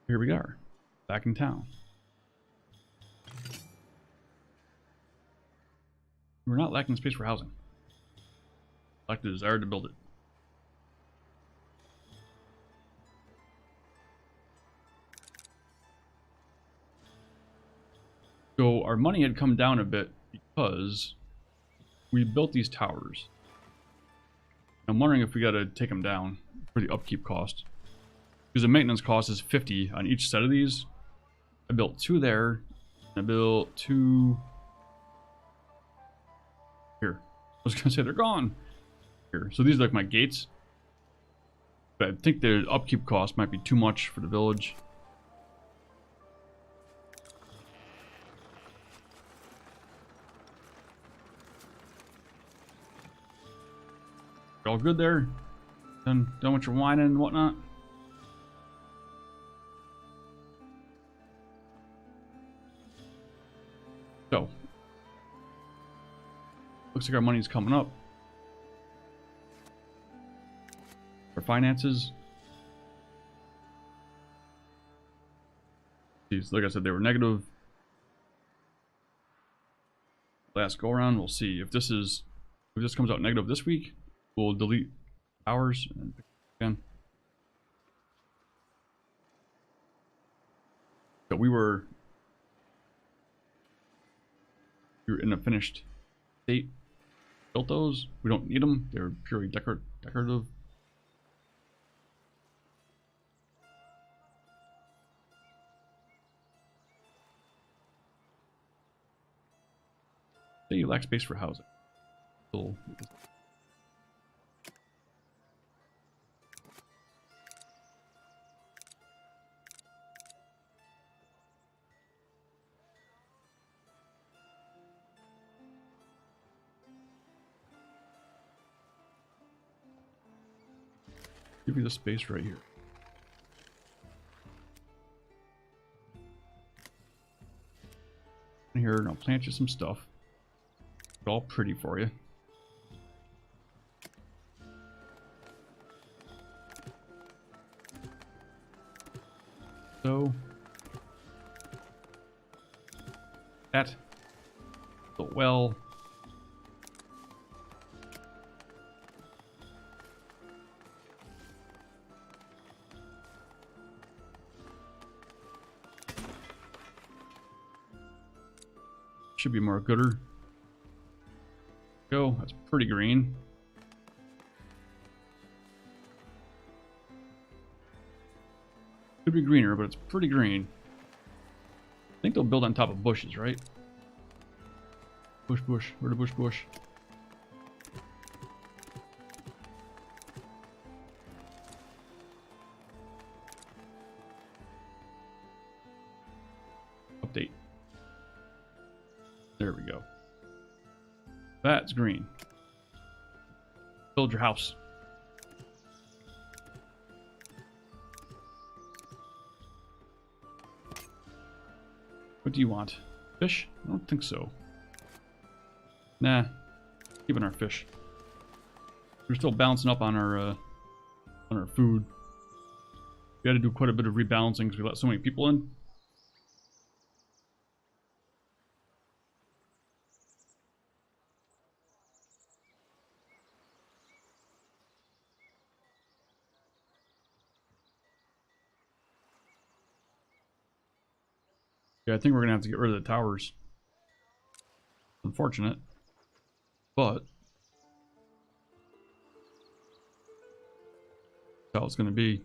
Here we are, back in town. We're not lacking space for housing. Lack the desire to build it. So our money had come down a bit because we built these towers. I'm wondering if we got to take them down for the upkeep cost. Because the maintenance cost is 50 on each set of these. I built 2 there. And I built 2 here. I was going to say they're gone. Here. So these are like my gates. But I think the upkeep cost might be too much for the village. All good there? Done with your whining and whatnot? So, looks like our money's coming up. Our finances. Geez, like I said, they were negative. Last go around, we'll see if this comes out negative this week. We'll delete hours and pick it again. So we were in a finished state. Built those. We don't need them. They're purely decorative. So you lack space for housing. So, give you the space right here. In here, and I'll plant you some stuff. It's all pretty for you. So that the well. Should be more gooder. Go, that's pretty green. Could be greener, but it's pretty green. I think they'll build on top of bushes, right? Bush, where the bush? Update. There we go. That's green. Build your house. What do you want? Fish? I don't think so. Nah. Keeping our fish. We're still balancing up on our food. We had to do quite a bit of rebalancing because we let so many people in. Yeah, I think we're gonna have to get rid of the towers. Unfortunate, but that's how it's gonna be.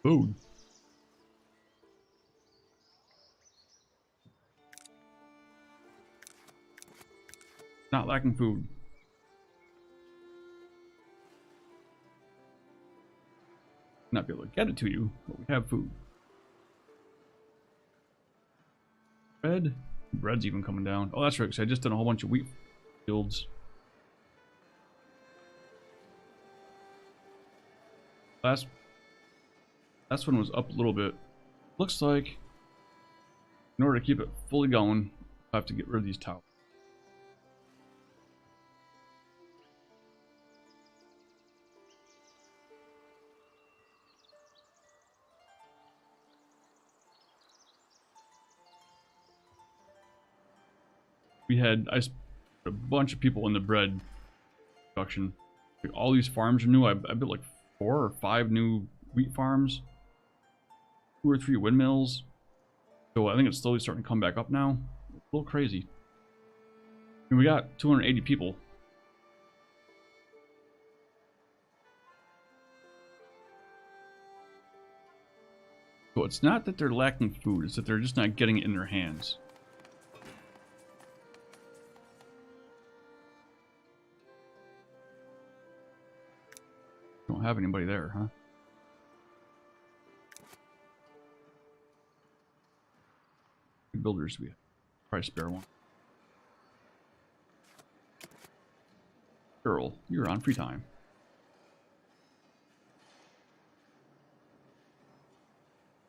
Food. Not lacking food. Not be able to get it to you, but we have food. Bread's even coming down. Oh, that's right, because I just did a whole bunch of wheat fields. Last one was up a little bit. Looks like in order to keep it fully going, I have to get rid of these towers. I put a bunch of people in the bread production. Like, all these farms are new. I built like 4 or 5 new wheat farms, 2 or 3 windmills. So I think it's slowly starting to come back up now. It's a little crazy. And we got 280 people. So it's not that they're lacking food, it's that they're just not getting it in their hands. Don't have anybody there, huh? Builders, we probably spare one. Girl, you're on free time.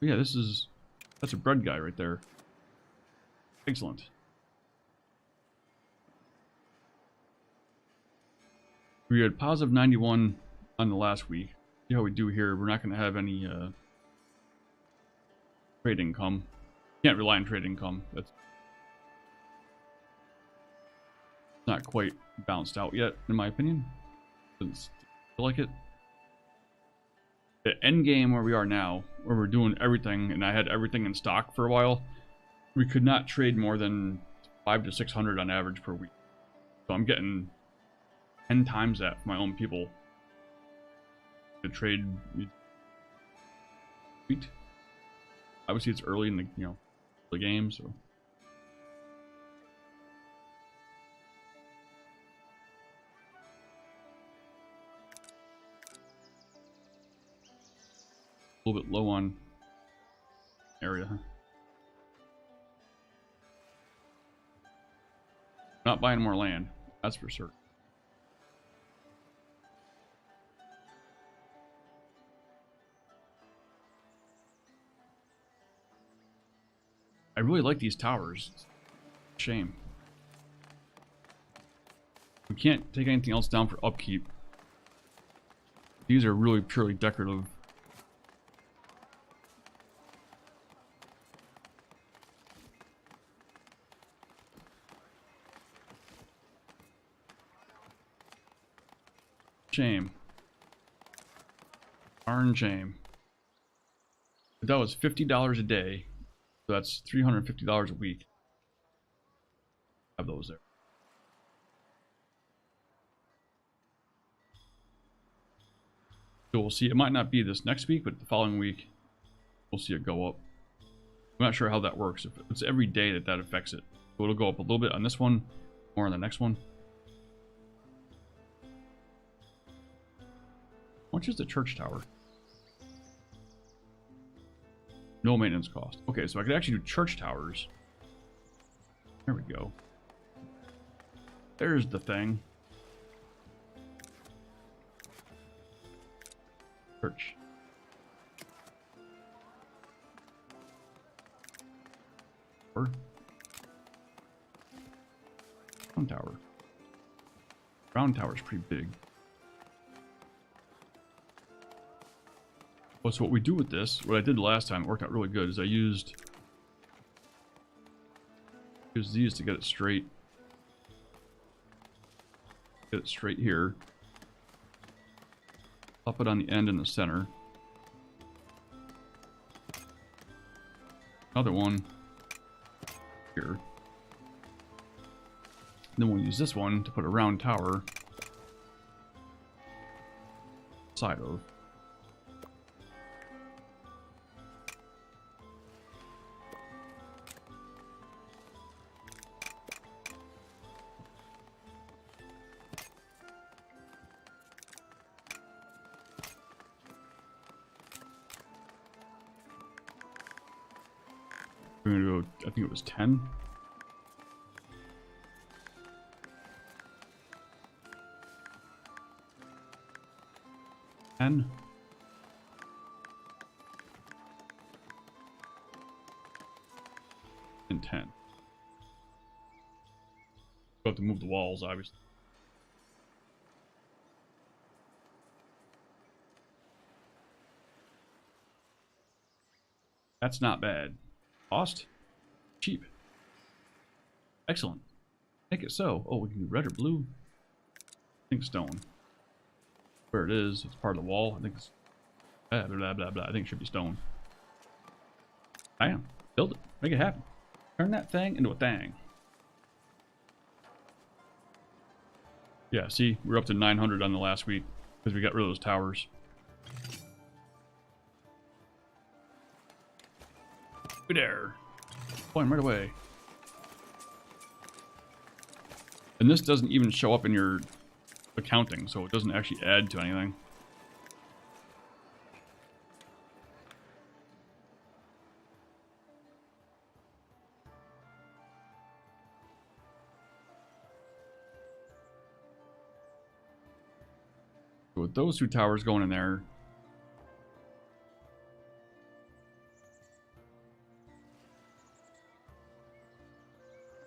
Yeah, that's a bread guy right there. Excellent. We had positive 91 on the last week. See how we do here. We're not going to have any trade income. Can't rely on trade income. That's not quite balanced out yet, in my opinion. Doesn't feel like it. The end game where we are now, where we're doing everything, and I had everything in stock for a while, we could not trade more than 500 to 600 on average per week. So I'm getting 10 times that for my own people to trade. Sweet. Obviously, it's early in the game, so. A little bit low on area, huh? Not buying more land, that's for certain. I really like these towers. Shame. We can't take anything else down for upkeep. These are really purely decorative. Shame. Darn shame. But that was $50 a day. So that's $350 a week. Have those there. So we'll see. It might not be this next week, but the following week, we'll see it go up. I'm not sure how that works. If it's every day that affects it. So it'll go up a little bit on this one, more on the next one. How much is the church tower? No maintenance cost. Okay, so I could actually do church towers. There we go. There's the thing. Church. Or round tower. Round tower is pretty big. Well, so what we do with this, what I did last time, it worked out really good, is I used these to get it straight. Get it straight here. Pop it on the end in the center. Another one here. Then we'll use this one to put a round tower side of. We're gonna go, I think it was 10. And 10. We'll have to move the walls, obviously. That's not bad. Cost? Cheap. Excellent. Make it so. Oh, we can do red or blue. I think stone. Where it is, it's part of the wall. I think it's blah blah blah blah. I think it should be stone. Bam. Build it. Make it happen. Turn that thing into a thing. Yeah, see, we're up to 900 on the last week because we got rid of those towers. Good there. Point right away. And this doesn't even show up in your accounting, so it doesn't actually add to anything. So with those two towers going in there,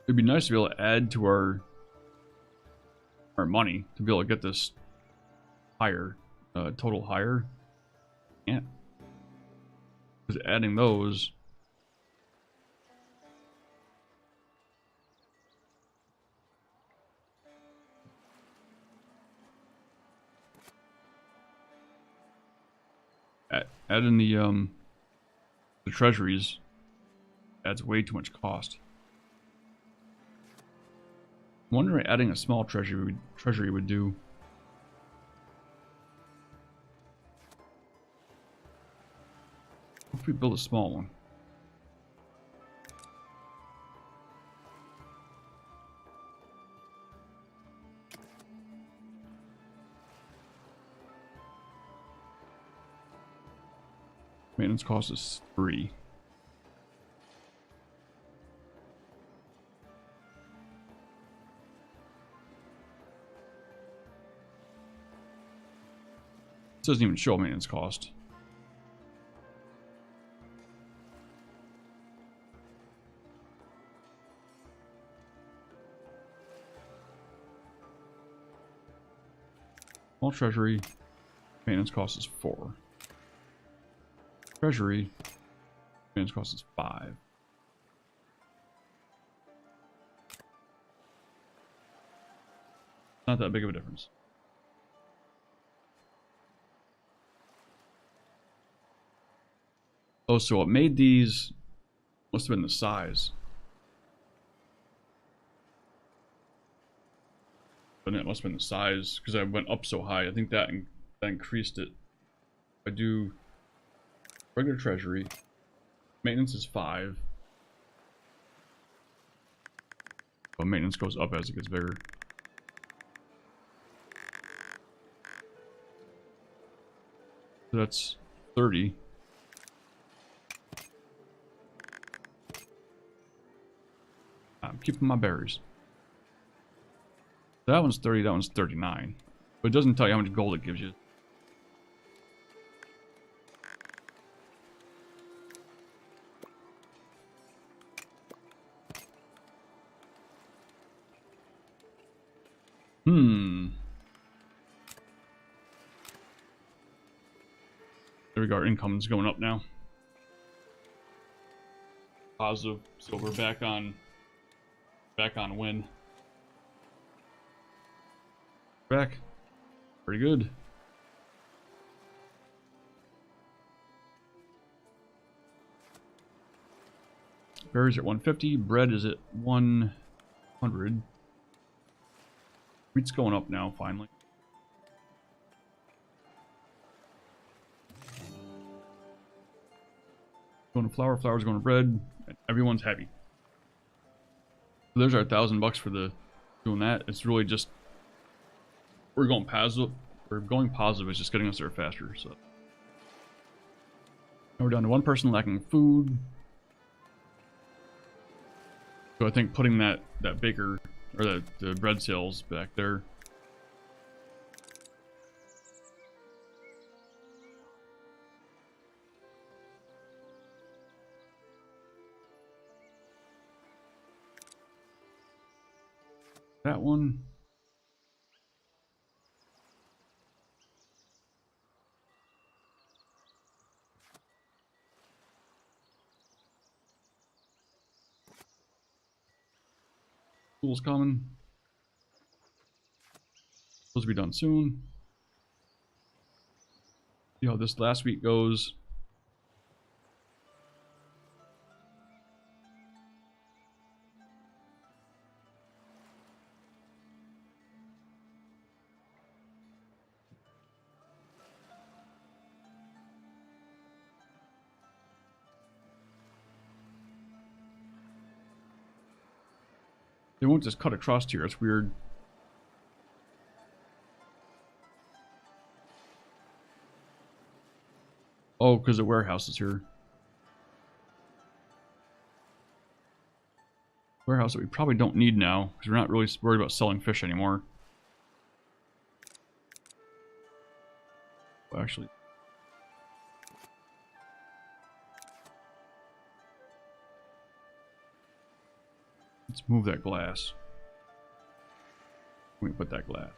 it'd be nice to be able to add to our money to be able to get this higher, total higher. Yeah, because adding those adding the treasuries adds way too much cost. I'm wondering adding a small treasury would do. What if we build a small one? Maintenance cost is 3. This doesn't even show maintenance cost. Small treasury, maintenance cost is 4. Treasury, maintenance cost is 5. Not that big of a difference. Oh, so what made these must have been the size. But it must have been the size because I went up so high. I think that increased it. I do regular treasury. Maintenance is 5. But maintenance goes up as it gets bigger. So that's 30. I'm keeping my berries. That one's 30, that one's 39. But it doesn't tell you how much gold it gives you. There we go, our income's going up now. Positive, so we're back on win. Back. Pretty good. Berries at 150, bread is at 100. Wheat's going up now, finally. Going to flour, flour's going to bread, and everyone's happy. So there's our $1,000 for the doing that. It's really just we're going positive. It's just getting us there faster. So now we're down to one person lacking food. So I think putting that baker or the bread sales back there. That one. School's coming. Supposed to be done soon. See how this last week goes. They won't just cut across here. It's weird. Oh, because the warehouse is here. Warehouse that we probably don't need now, because we're not really worried about selling fish anymore. Well, actually, let's move that glass. Let me put that glass.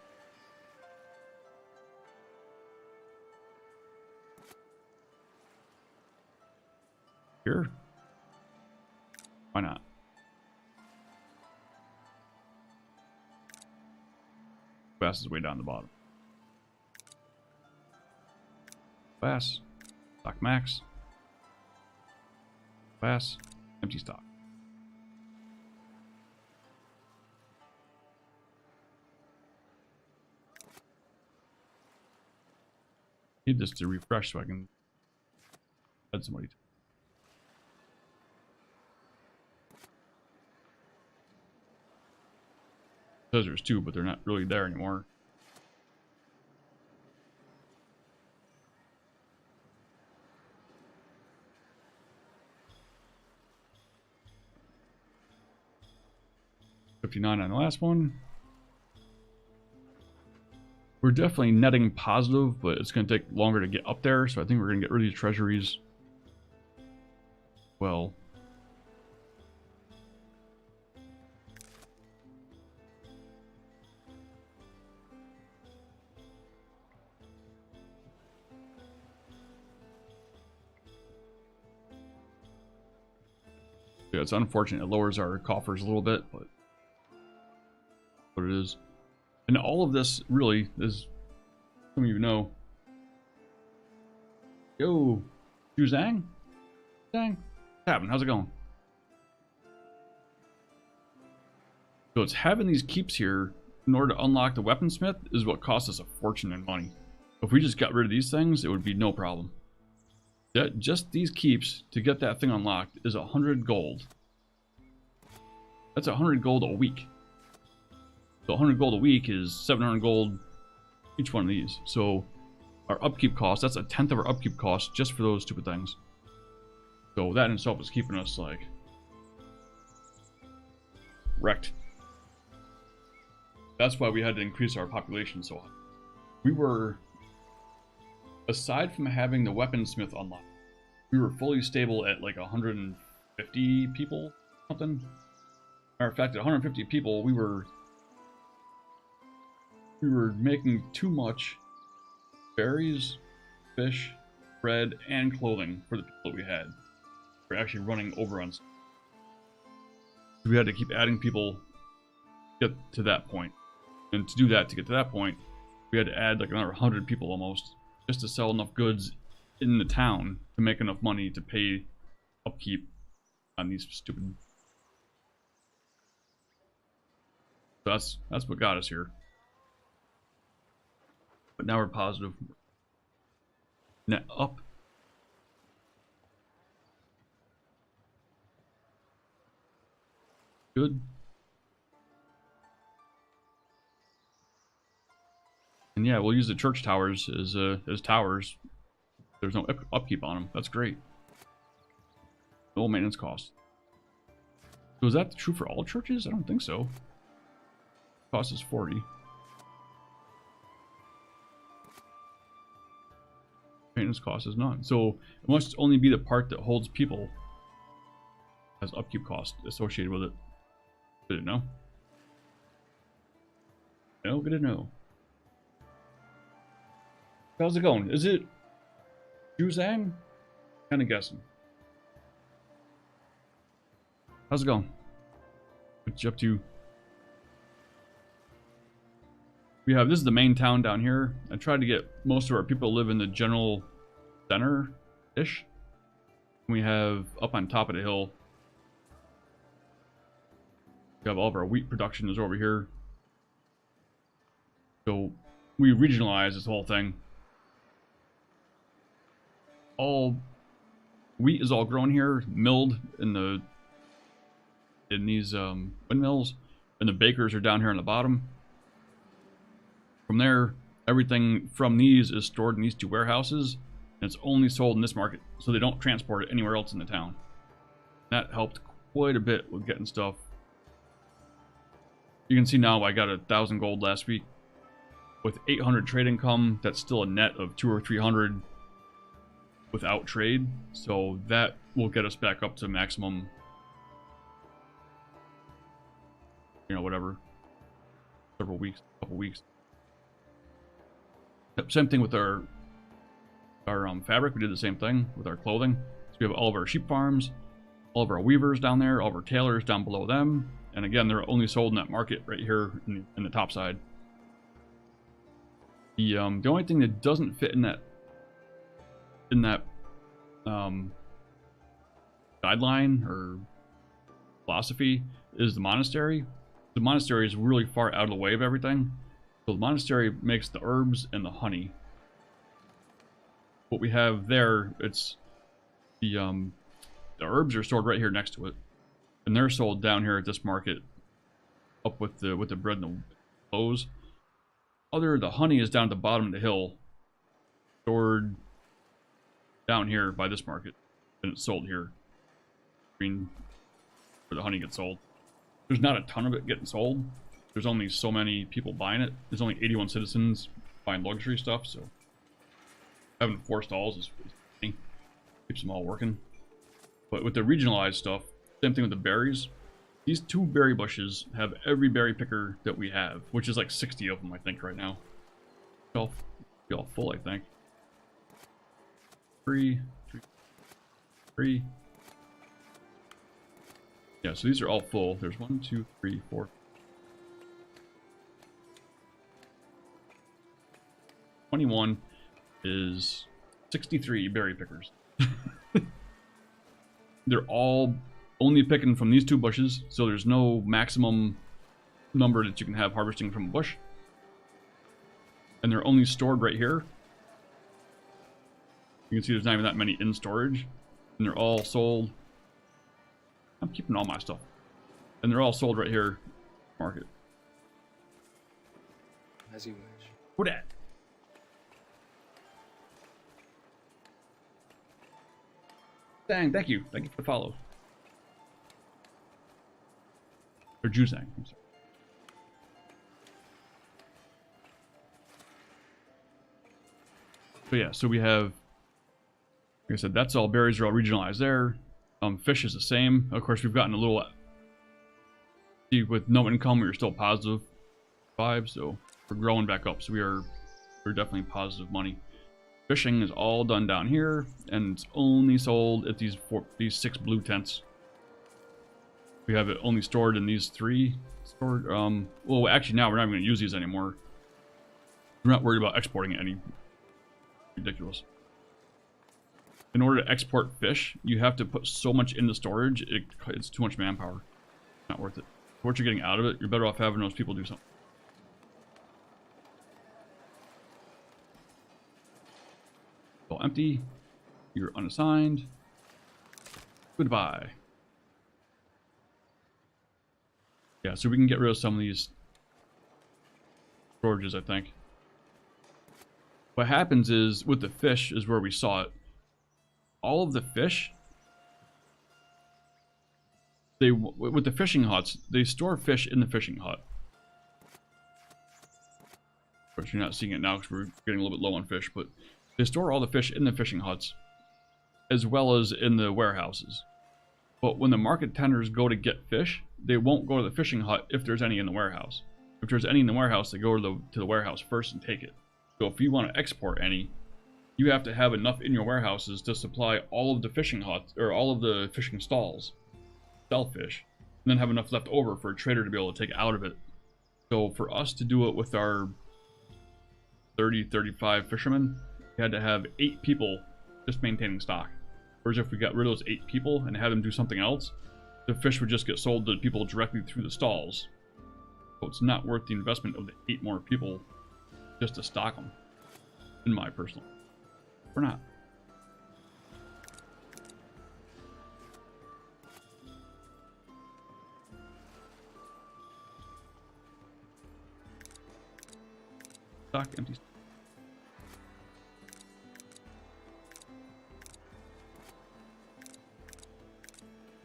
Here? Why not? Glass is way down the bottom. Glass. Stock max. Glass. Empty stock. Need this to refresh so I can add somebody to. Says there's two, but they're not really there anymore. $59 on the last one. We're definitely netting positive, but it's going to take longer to get up there, so I think we're going to get rid of these treasuries. Well. Yeah, it's unfortunate. It lowers our coffers a little bit, but what it is. And all of this really is, some of you know. Yo, Zhang? Zhang? What's happening? How's it going? So it's having these keeps here in order to unlock the weaponsmith is what costs us a fortune in money. If we just got rid of these things, it would be no problem. Just these keeps to get that thing unlocked is 100 gold. That's 100 gold a week. So 100 gold a week is 700 gold each one of these. So our upkeep cost, that's a tenth of our upkeep cost just for those stupid things. So that in itself is keeping us like wrecked. That's why we had to increase our population so high. We were, aside from having the weaponsmith unlocked, we were fully stable at like 150 people, something. Matter of fact, at 150 people, we were making too much berries, fish, bread, and clothing for the people that we had. We're actually running overruns. We had to keep adding people to get to that point. And to do that, to get to that point, we had to add like another 100 people almost, just to sell enough goods in the town to make enough money to pay upkeep on these stupid. So that's what got us here. But now we're positive. Net up. Good. And yeah, we'll use the church towers as towers. There's no upkeep on them. That's great. No maintenance cost. So is that true for all churches? I don't think so. Cost is 40. Maintenance cost is none. So it must only be the part that holds people has upkeep cost associated with it. Good to know. No, good to know. How's it going? Is it Zhang? Kind of guessing. How's it going? What you up to? We have, this is the main town down here. I tried to get most of our people to live in the general center-ish. We have up on top of the hill. We have all of our wheat production is over here. So we regionalize this whole thing. All wheat is all grown here, milled in these windmills, and the bakers are down here on the bottom. From there, everything from these is stored in these two warehouses, and it's only sold in this market, so they don't transport it anywhere else in the town. That helped quite a bit with getting stuff. You can see now I got 1,000 gold last week. With 800 trade income, that's still a net of 200 or 300 without trade, so that will get us back up to maximum, you know, whatever, several weeks, couple weeks. Same thing with our fabric. We did the same thing with our clothing. So we have all of our sheep farms, all of our weavers down there, all of our tailors down below them, and again, they're only sold in that market right here in the top side. The only thing that doesn't fit in that guideline or philosophy is the monastery. The monastery is really far out of the way of everything. So the monastery makes the herbs and the honey. What we have there, it's the herbs are stored right here next to it, and they're sold down here at this market, up with the bread and the clothes. The honey is down at the bottom of the hill, stored down here by this market, and it's sold here. I mean, where the honey gets sold. There's not a ton of it getting sold. There's only so many people buying it. There's only 81 citizens buying luxury stuff, so having 4 stalls is keeps them all working. But with the regionalized stuff, same thing with the berries. These 2 berry bushes have every berry picker that we have, which is like 60 of them, I think, right now. They'll be all full, I think. 3. Yeah, so these are all full. There's 1, 2, 3, 4. 21 is 63 berry pickers. They're all only picking from these 2 bushes, so there's no maximum number that you can have harvesting from a bush. And they're only stored right here. You can see there's not even that many in storage. And they're all sold. I'm keeping all my stuff. And they're all sold right here. Market. As you wish. What at? Dang, thank you. Thank you for the follow. Or Juzang, I'm sorry. So yeah, so we have, like I said, that's all berries are all regionalized there. Fish is the same. Of course, we've gotten a little, see, with no income, we were still positive 5, so we're growing back up. So we're definitely positive money. Fishing is all done down here, and it's only sold at these 6 blue tents. We have it only stored in these 3 stored. Well, actually, now we're not even going to use these anymore. We're not worried about exporting it any. Ridiculous. In order to export fish, you have to put so much into storage, it's too much manpower. Not worth it. For what you're getting out of it, you're better off having those people do something. So empty. You're unassigned. Goodbye. Yeah, so we can get rid of some of these storages, I think. What happens is, with the fish, is where we saw it. All of the fish, with the fishing huts, they store fish in the fishing hut. Of course, you're not seeing it now because we're getting a little bit low on fish, but they store all the fish in the fishing huts, as well as in the warehouses. But when the market tenders go to get fish, they won't go to the fishing hut if there's any in the warehouse. If there's any in the warehouse, they go to the warehouse first and take it. So if you want to export any, you have to have enough in your warehouses to supply all of the fishing huts, or all of the fishing stalls, sell fish, and then have enough left over for a trader to be able to take out of it. So for us to do it with our 30, 35 fishermen, we had to have 8 people just maintaining stock. Whereas if we got rid of those 8 people and had them do something else, the fish would just get sold to people directly through the stalls. So it's not worth the investment of the 8 more people just to stock them, in my personal. We're not. Stock empty.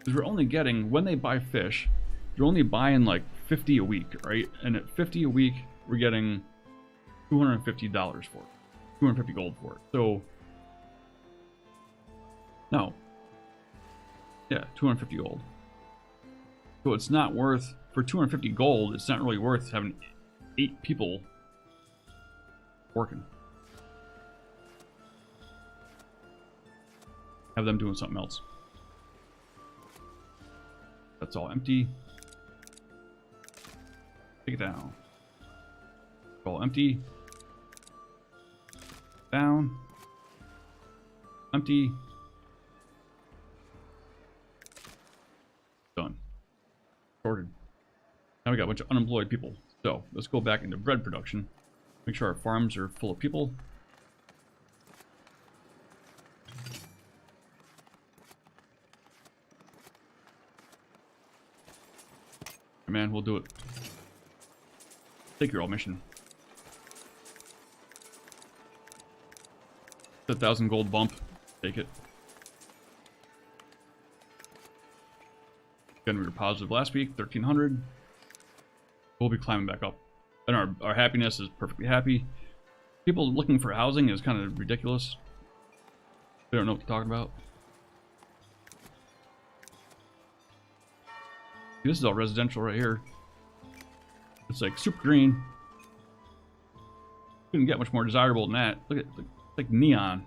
Because we're only getting, when they buy fish, they're only buying like 50 a week, right? And at 50 a week, we're getting $250 for it. 250 gold for it. So, no. Yeah, 250 gold. So it's not worth, for 250 gold, it's not really worth having 8 people working. Have them doing something else. That's all empty. Take it down. All empty. Down. Empty. Done. Sorted. Now we got a bunch of unemployed people. So let's go back into bread production. Make sure our farms are full of people. Man, we'll do it. Take your all mission. It's 1,000 gold bump. Take it. Again, we were positive last week, 1,300. We'll be climbing back up. And our happiness is perfectly happy. People looking for housing is kind of ridiculous. They don't know what they're talking about. This is all residential right here. It's like super green. Couldn't get much more desirable than that. Look at it, it's like neon.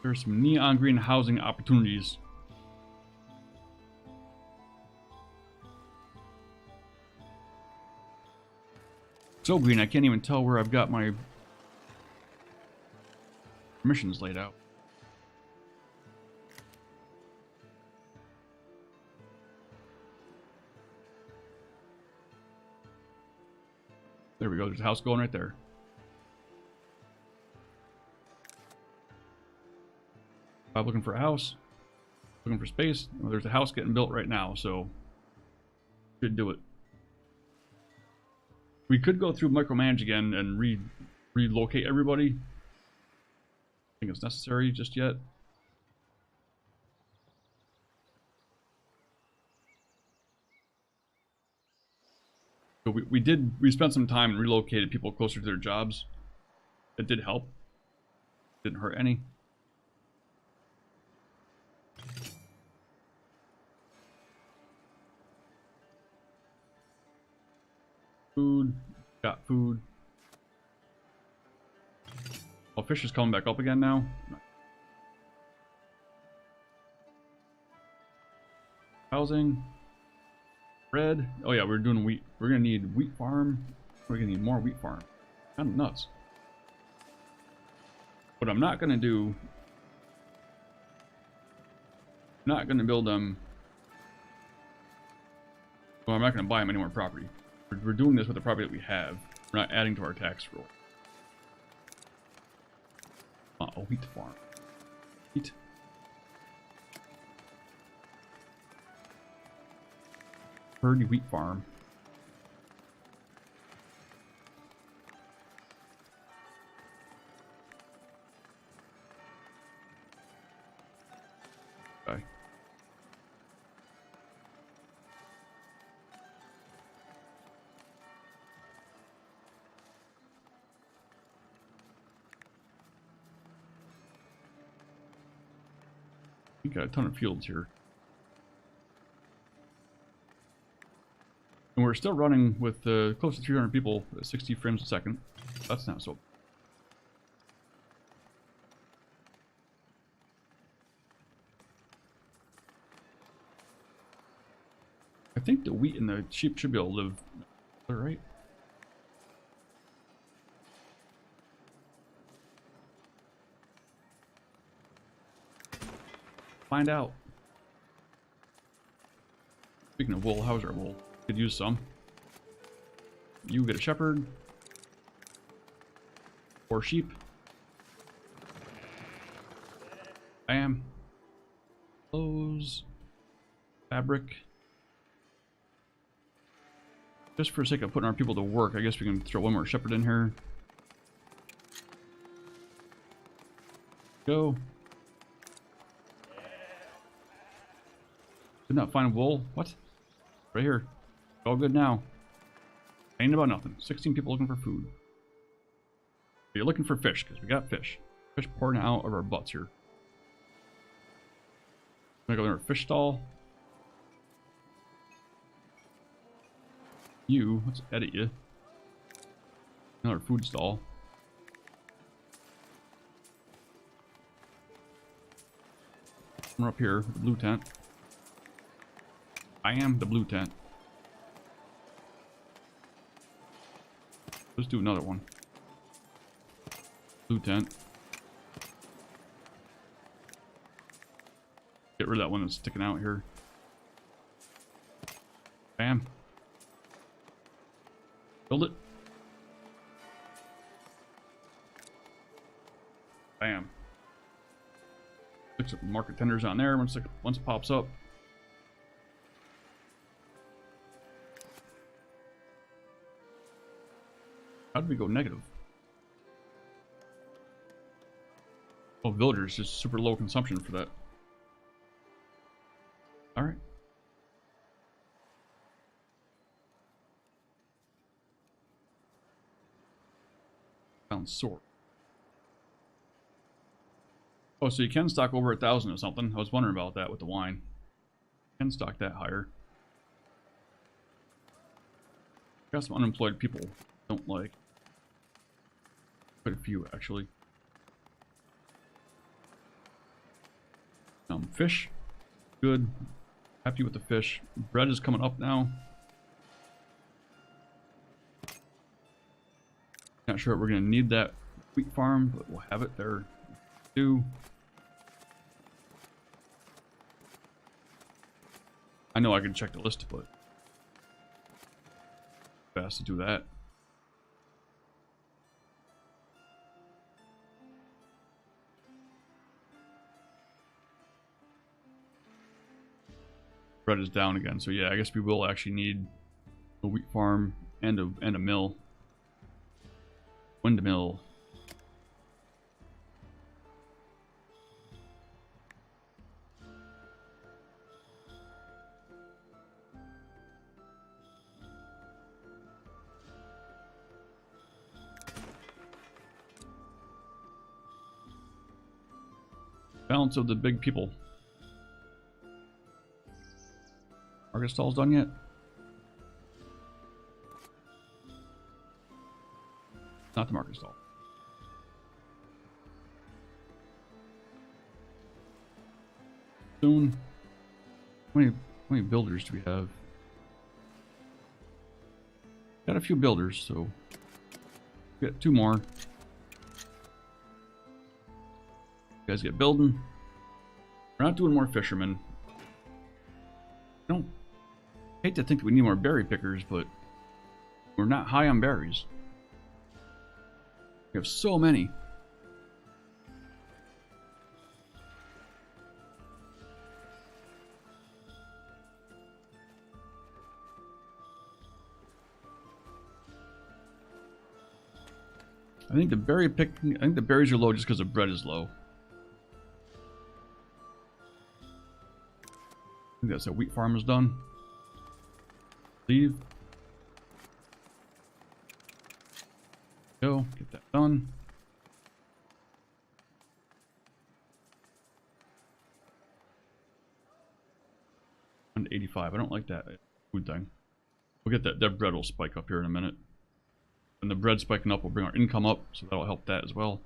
There's some neon green housing opportunities. So green, I can't even tell where I've got my missions laid out. There we go, there's a house going right there. I'm looking for a house, looking for space. Well, there's a house getting built right now, so should do it. We could go through micromanage again and relocate everybody. I think it's necessary just yet. So we spent some time and relocated people closer to their jobs. It did help. Didn't hurt any. Food. Got food. Oh, fish is coming back up again now. Housing. Bread. Oh yeah, we're doing wheat. We're gonna need wheat farm. We're gonna need more wheat farm. Kind of nuts. What I'm not gonna do. I'm not gonna build them. Well, I'm not gonna buy them any more property. We're doing this with the property that we have. We're not adding to our tax roll. A wheat farm. Wheat. Purdy wheat farm. Okay. We got a ton of fields here. And we're still running with close to 300 people at 60 frames a second. That's not so. I think the wheat and the sheep should be able to live. All right. Find out. Speaking of wool, how's our wool? Could use some. You get a shepherd. 4 sheep. Bam. Clothes. Fabric. Just for the sake of putting our people to work, I guess we can throw one more shepherd in here. Go. Did not find wool. What? Right here. All good now. Ain't about nothing. 16 people looking for food. You're looking for fish, because we got fish. Fish pouring out of our butts here. I'm gonna go in our fish stall. You, let's edit you. Another food stall. We're up here with the blue tent. I am the blue tent. Let's do another one. Blue tent. Get rid of that one that's sticking out here. Bam. Build it. Bam. Fix up market tenders on there once it pops up. How did we go negative? Oh, villagers, just super low consumption for that. Alright. Found sword. Oh, so you can stock over 1,000 or something. I was wondering about that with the wine. You can stock that higher. Got some unemployed people. Don't like. Quite a few, actually. Fish. Good. Happy with the fish. Bread is coming up now. Not sure if we're going to need that wheat farm, but we'll have it there. Do. I know I can check the list, but fast to do that. Bread is down again, so yeah, I guess we will actually need a wheat farm and a mill. Windmill. Balance of the big people. Market stall's done yet? Not the market stall. Soon. How many builders do we have? Got a few builders, so we got 2 more. You guys get building. We're not doing more fishermen. I don't hate to think that we need more berry pickers, but we're not high on berries. We have so many. I think the berries are low just because the bread is low. I think that's a wheat farm is done. Leave. Go, get that done. And 85. I don't like that food thing. We'll get that bread will spike up here in a minute. And the bread spiking up will bring our income up, so that'll help that as well.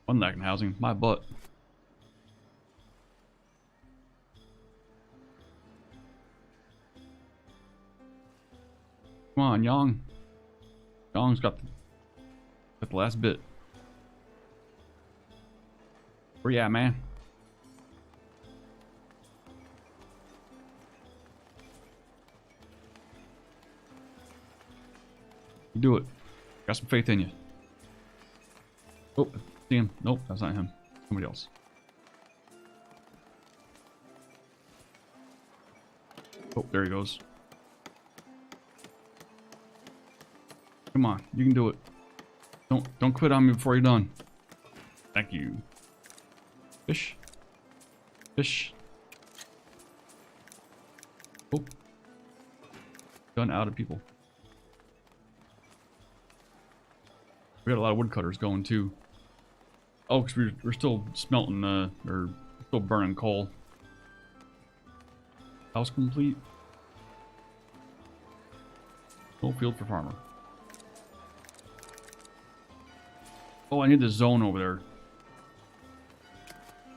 One lacking housing, my butt. Come on, Yang. Yang's got the last bit. Where you at, man? You do it. Got some faith in you. Oh, see him. Nope, that's not him. Somebody else. Oh, there he goes. Come on, you can do it. Don't quit on me before you're done. Thank you. Fish. Fish. Oh. Done out of people. We got a lot of woodcutters going too. Oh, because we're still smelting, or still burning coal. House complete. No field for farmer. Oh, I need this zone over there.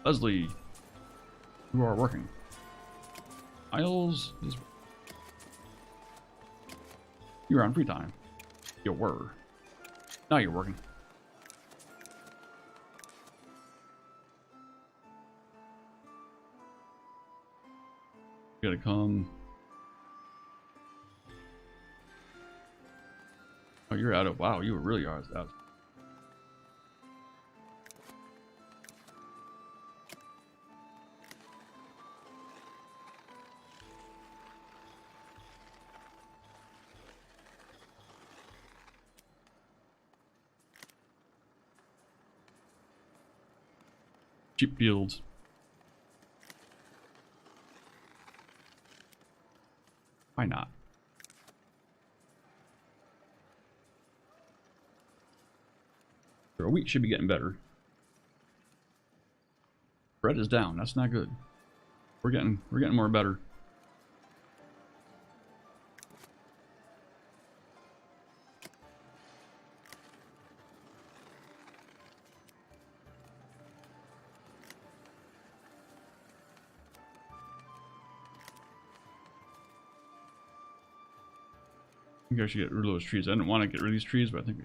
Leslie, you are working. Isles is... You're on free time. You were. Now you're working. You gotta come. Oh, you're out of... Wow, you were really out of... Cheap fields. Why not? Our wheat should be getting better. Bread is down. That's not good. We're getting more better. I think I should get rid of those trees. I didn't want to get rid of these trees, but I think...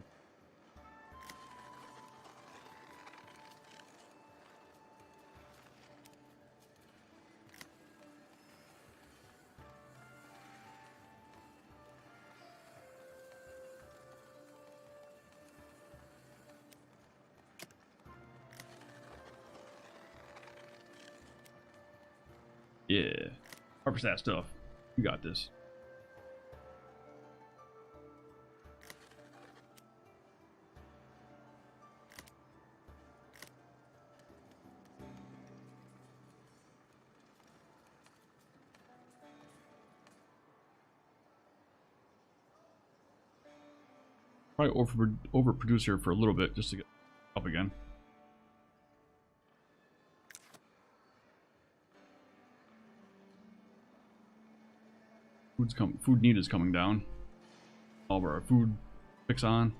Yeah. Harvest that stuff. You got this. Probably overproduce here for a little bit just to get up again. Food need is coming down. All of our food fix on.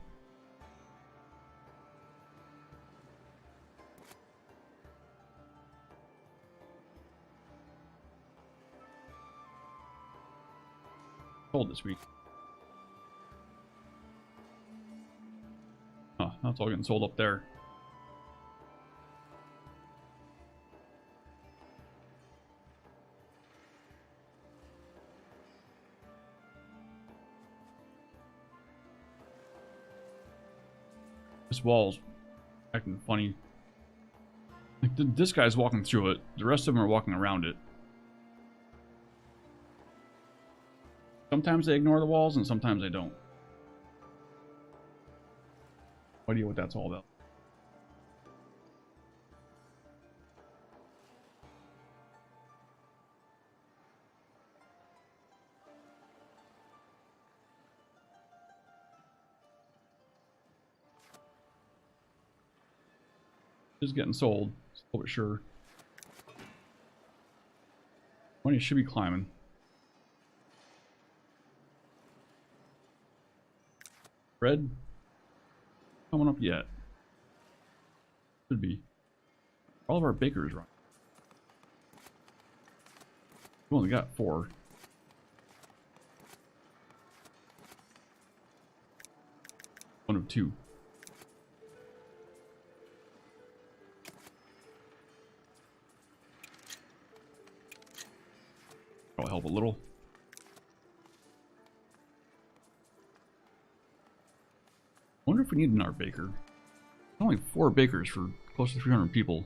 Cold this week. Oh, now it's all getting sold up there. This wall's acting funny. Like this guy's walking through it. The rest of them are walking around it. Sometimes they ignore the walls and sometimes they don't. No idea what that's all about. Just getting sold, slow but sure. Money should be climbing. Bread coming up yet? Should be. All of our bakers run. We only got 4. One of two. That'll help a little. I wonder if we need another baker. Only 4 bakers for close to 300 people.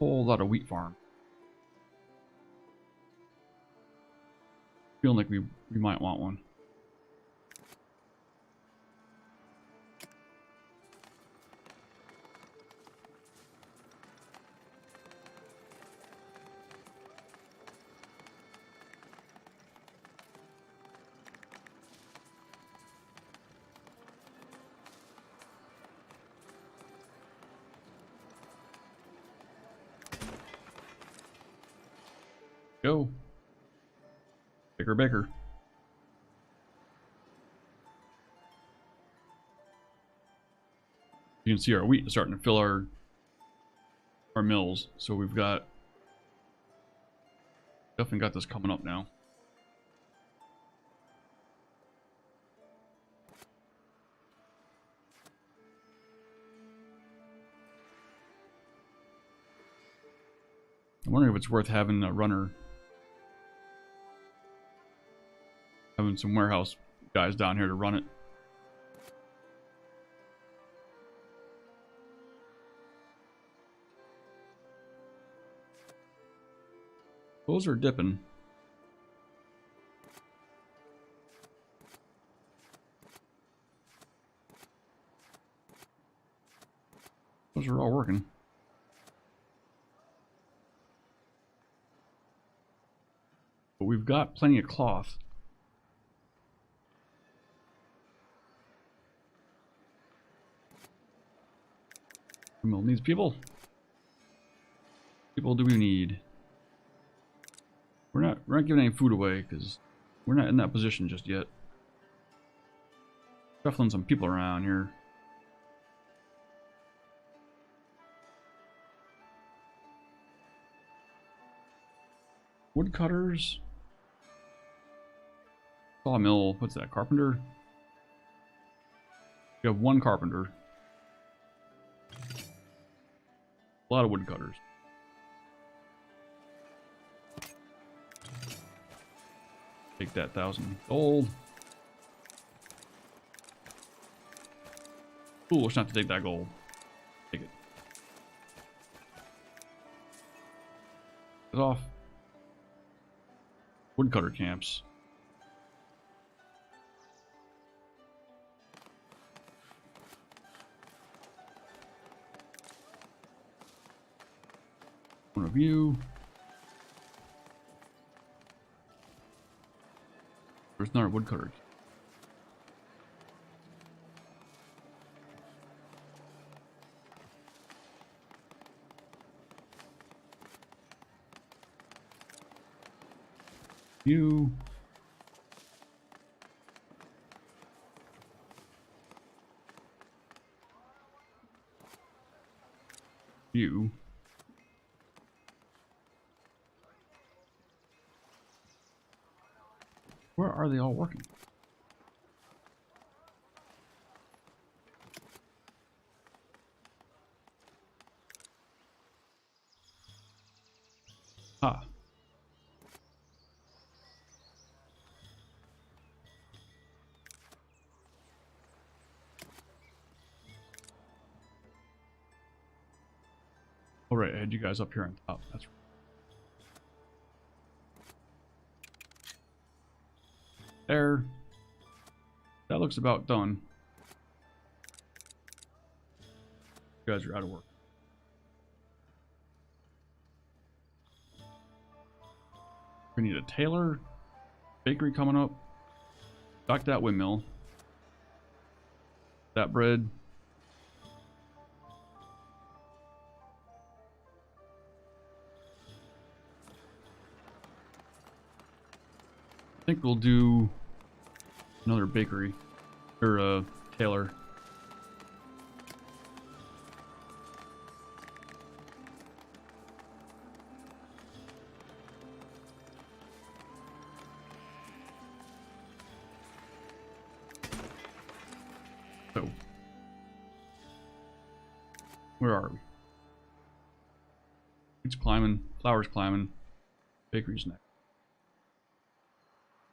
Whole lot of wheat farm. Feeling like we might want one. Go. Baker, baker. You can see our wheat is starting to fill our mills. So we've got definitely got this coming up now. I'm wondering if it's worth having a runner. Having some warehouse guys down here to run it. Those are dipping. Those are all working. But we've got plenty of cloth. Mill needs people. People do we need? We're not giving any food away because we're not in that position just yet. Shuffling some people around here. Woodcutters. Sawmill. What's that? Carpenter. We have 1 carpenter. A lot of woodcutters. Take that 1,000 gold. Foolish not to take that gold. Take it. Get off. Woodcutter camps. One of you. There's another woodcutter. You. You. Where are they all working? Ah. All right, I had you guys up here on top. That's right. There. That looks about done. You guys are out of work. We need a tailor, bakery coming up. Stock that windmill. That bread. I think we'll do another bakery or a tailor. So, where are we? It's climbing, flowers climbing, bakery's next.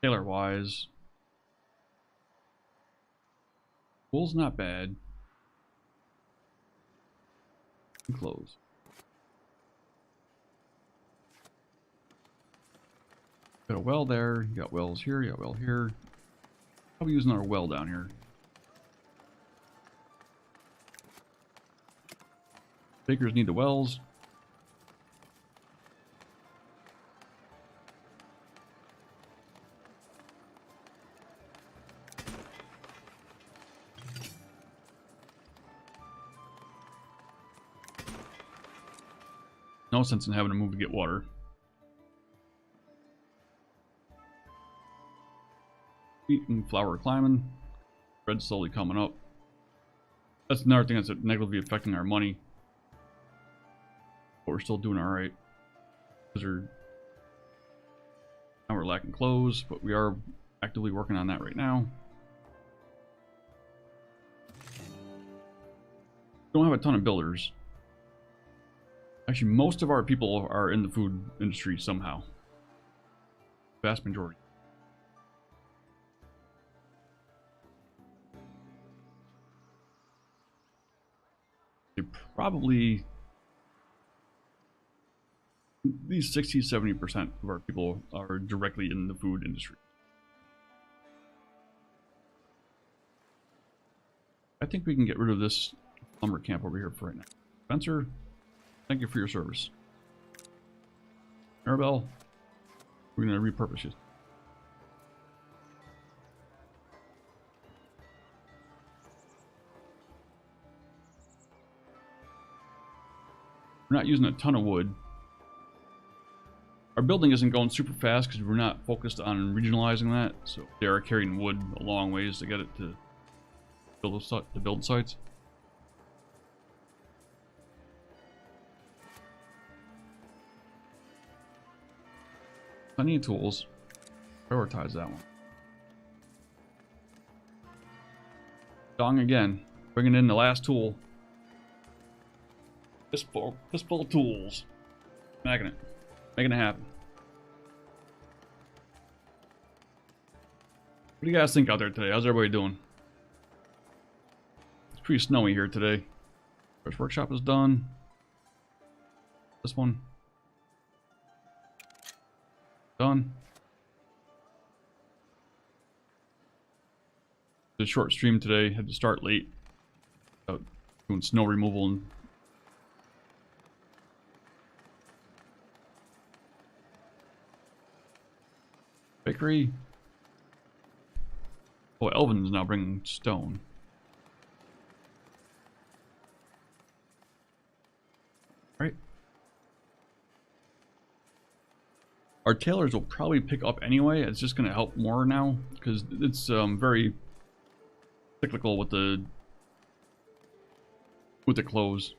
Tailor wise, wool's not bad. And clothes. Got a well there, you got wells here, you got a well here. Probably use another well down here. Bakers need the wells. No sense in having to move to get water. Wheat and flour climbing. Bread's slowly coming up. That's another thing that's negatively affecting our money. But we're still doing alright. Now we're lacking clothes, but we are actively working on that right now. We don't have a ton of builders. Actually, most of our people are in the food industry somehow. Vast majority. They're probably at least 60-70% of our people are directly in the food industry. I think we can get rid of this lumber camp over here for right now. Spencer, thank you for your service. Maribel, we're going to repurpose you. We're not using a ton of wood. Our building isn't going super fast because we're not focused on regionalizing that. So they are carrying wood a long ways to get it to build sites. Plenty of tools. Prioritize that one. Dong again. Bringing in the last tool. Fistful of tools. Making it. Making it happen. What do you guys think out there today? How's everybody doing? It's pretty snowy here today. First workshop is done. This one. Done. The short stream today. Had to start late. Doing snow removal and bakery. Oh, Elvin's now bringing stone. Right. Our tailors will probably pick up anyway. It's just going to help more now because it's very cyclical with the clothes.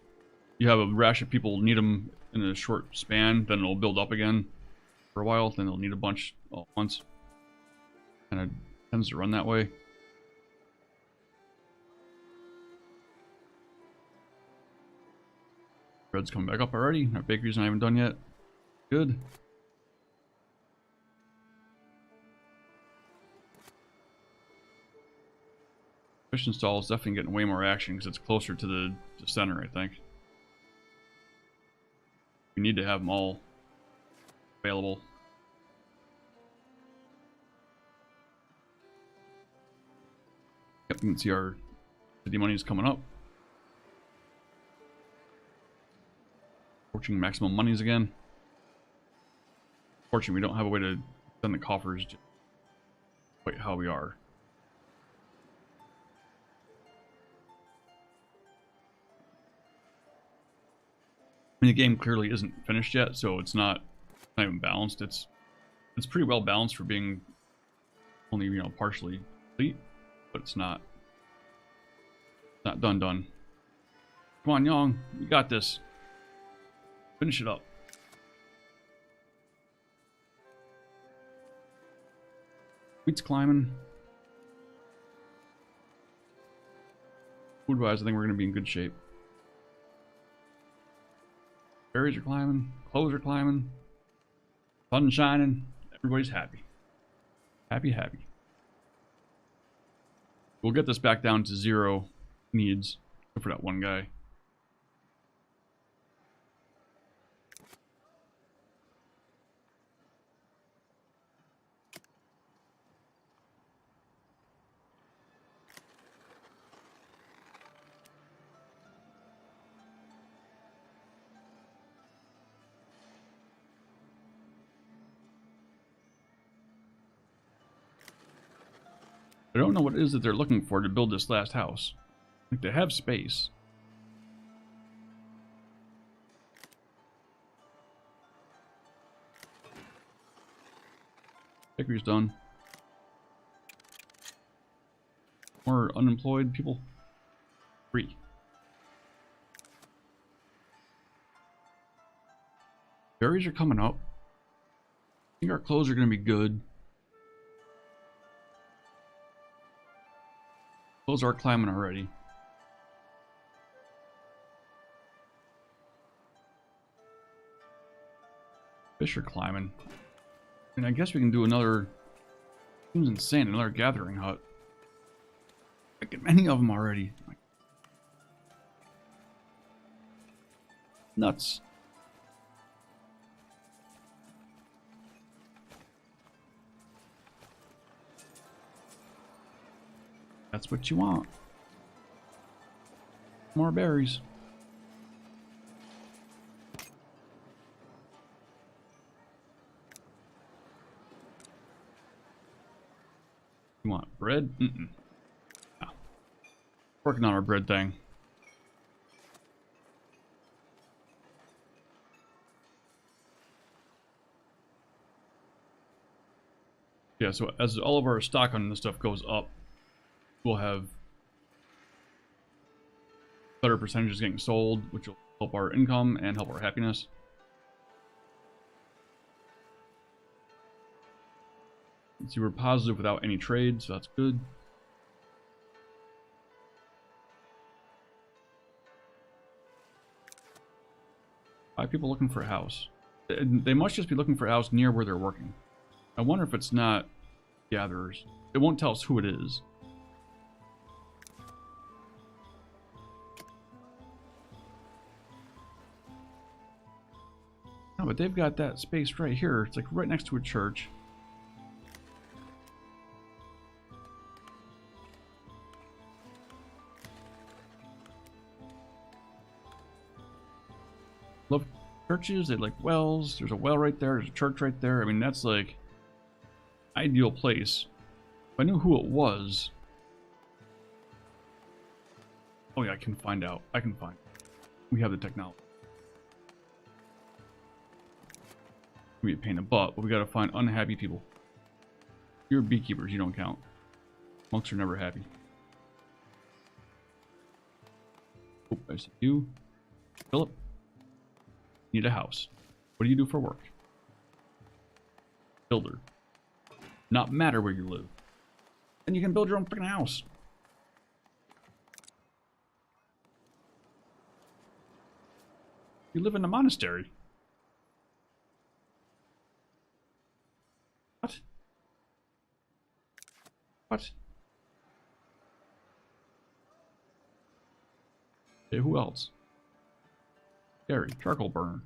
You have a rash of people need them in a short span, then it'll build up again for a while, then they'll need a bunch all at once. And it tends to run that way. Bread's coming back up already. Our bakery's not even done yet. Good. Fish install is definitely getting way more action because it's closer to the center, I think. We need to have them all available. Yep, you can see our city money is coming up. Fortune maximum monies again. Fortunately, we don't have a way to send the coffers quite how we are. I mean, the game clearly isn't finished yet, so it's not even balanced. It's pretty well balanced for being only, you know, partially complete, but it's not done. Come on, Young, you got this. Finish it up. Wheat's climbing. Food-wise, I think we're going to be in good shape. Berries are climbing. Clothes are climbing. Sun shining. Everybody's happy. Happy, happy. We'll get this back down to 0 needs. Except for that one guy. I don't know what it is that they're looking for to build this last house. Like, they have space. Hickory's done. More unemployed people. 3. Berries are coming up. I think our clothes are going to be good. Clothes are climbing already. Fish are climbing. And I guess we can do another... Seems insane, another gathering hut. I get many of them already. Nuts. That's what you want. More berries. You want bread? Mm-mm. No. Working on our bread thing. Yeah, so as all of our stock on this stuff goes up, we'll have better percentages getting sold, which will help our income and help our happiness. Let's see, we're positive without any trade, so that's good. Five people looking for a house. They must just be looking for a house near where they're working. I wonder if it's not gatherers. It won't tell us who it is. No, but they've got that space right here. It's like right next to a church. Love churches. They like wells. There's a well right there. There's a church right there. I mean, that's like ideal place. If I knew who it was. Oh yeah, I can find out. I can find. We have the technology. Be a pain in the butt, but we gotta find unhappy people. You're beekeepers, you don't count. Monks are never happy. Oh, I see you. Philip. Need a house. What do you do for work? Builder. Not matter where you live. And you can build your own freaking house. You live in a monastery. What? What? Okay, who else? Gary, charcoal burner.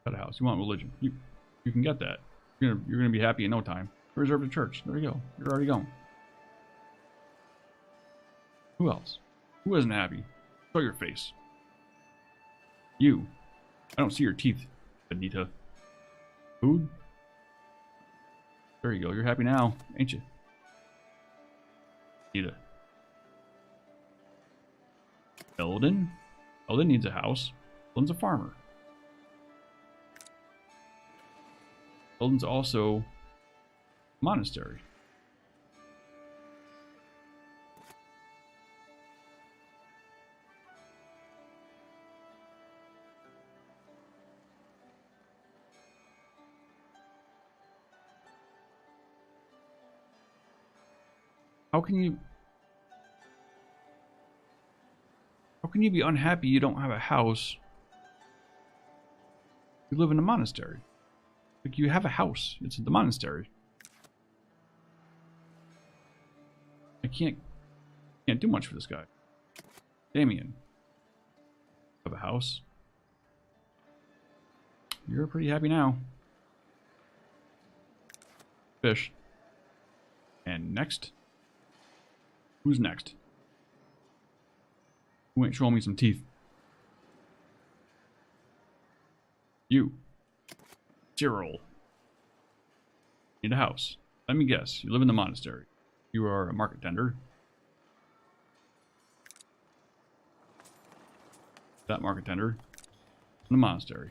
Got a house. You want religion? You can get that. You're gonna be happy in no time. Reserve a church. There you go. You're already going. Who else? Who isn't happy? Show your face. You. I don't see your teeth, Anita. Food? There you go. You're happy now, ain't you? Anita. Eldon? Eldon needs a house. Eldon's a farmer. Eldon's also a monastery. How can you... can you be unhappy you don't have a house? You live in a monastery. Like, you have a house. It's at the monastery. I can't do much for this guy. Damien. Have a house. You're pretty happy now. Fish. And next. Who's next? Who ain't showing me some teeth? You. Cyril. Need a house. Let me guess. You live in the monastery. You are a market tender. That market tender. In the monastery.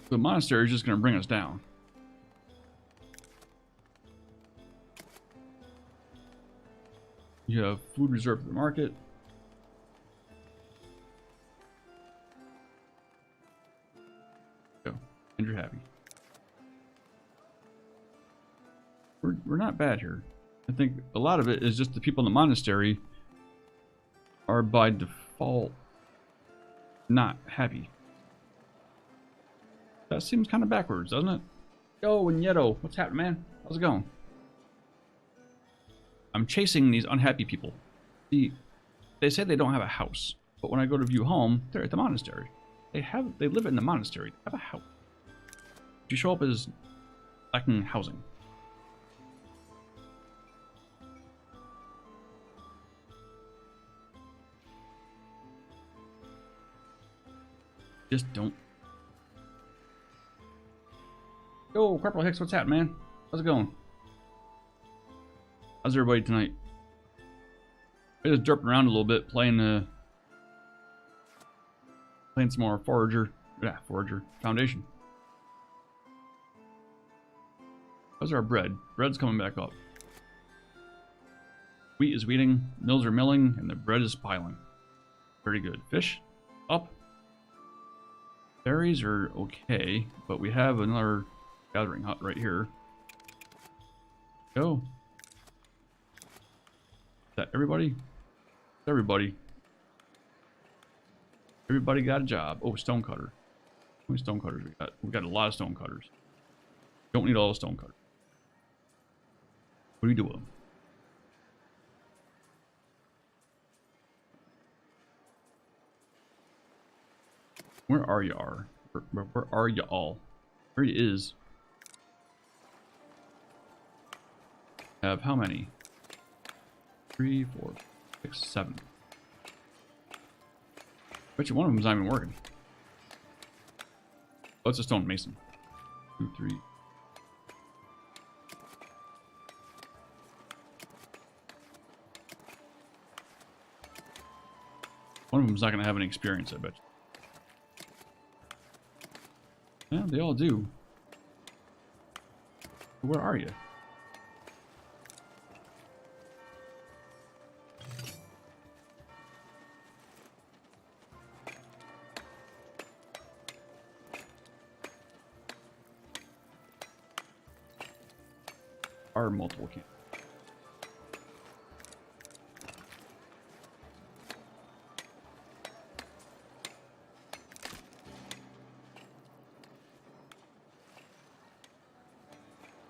The monastery is just going to bring us down. You have food reserved for the market. Go. And you're happy. We're not bad here. I think a lot of it is just the people in the monastery are by default not happy. That seems kind of backwards, doesn't it? Yo, Nieto, what's happening, man? How's it going? I'm chasing these unhappy people. See, they say they don't have a house, but when I go to view home, they're at the monastery. They live in the monastery. They have a house. If you show up as lacking housing. Just don't. Yo, Corporal Hicks, what's happening, man? How's it going? How's everybody tonight? I just derping around a little bit, playing some more Forager Foundation. How's our bread? Bread's coming back up. Wheat is wheating, mills are milling, and the bread is piling. Very good. Fish, up. Berries are okay, but we have another gathering hut right here. Go. Is that everybody? Everybody. Everybody got a job. Oh, stone cutter. How many stone cutters we got? We got a lot of stone cutters. Don't need all the stone cutters. What do you do with them? Where are you? Where are you all? Where he is? Have how many? 3, 4, 6, 7. Bet you one of them is not even working. Oh, it's a stone mason. 2, 3. One of them is not going to have any experience, I bet you. Yeah, they all do. Where are you? Are multiple camps.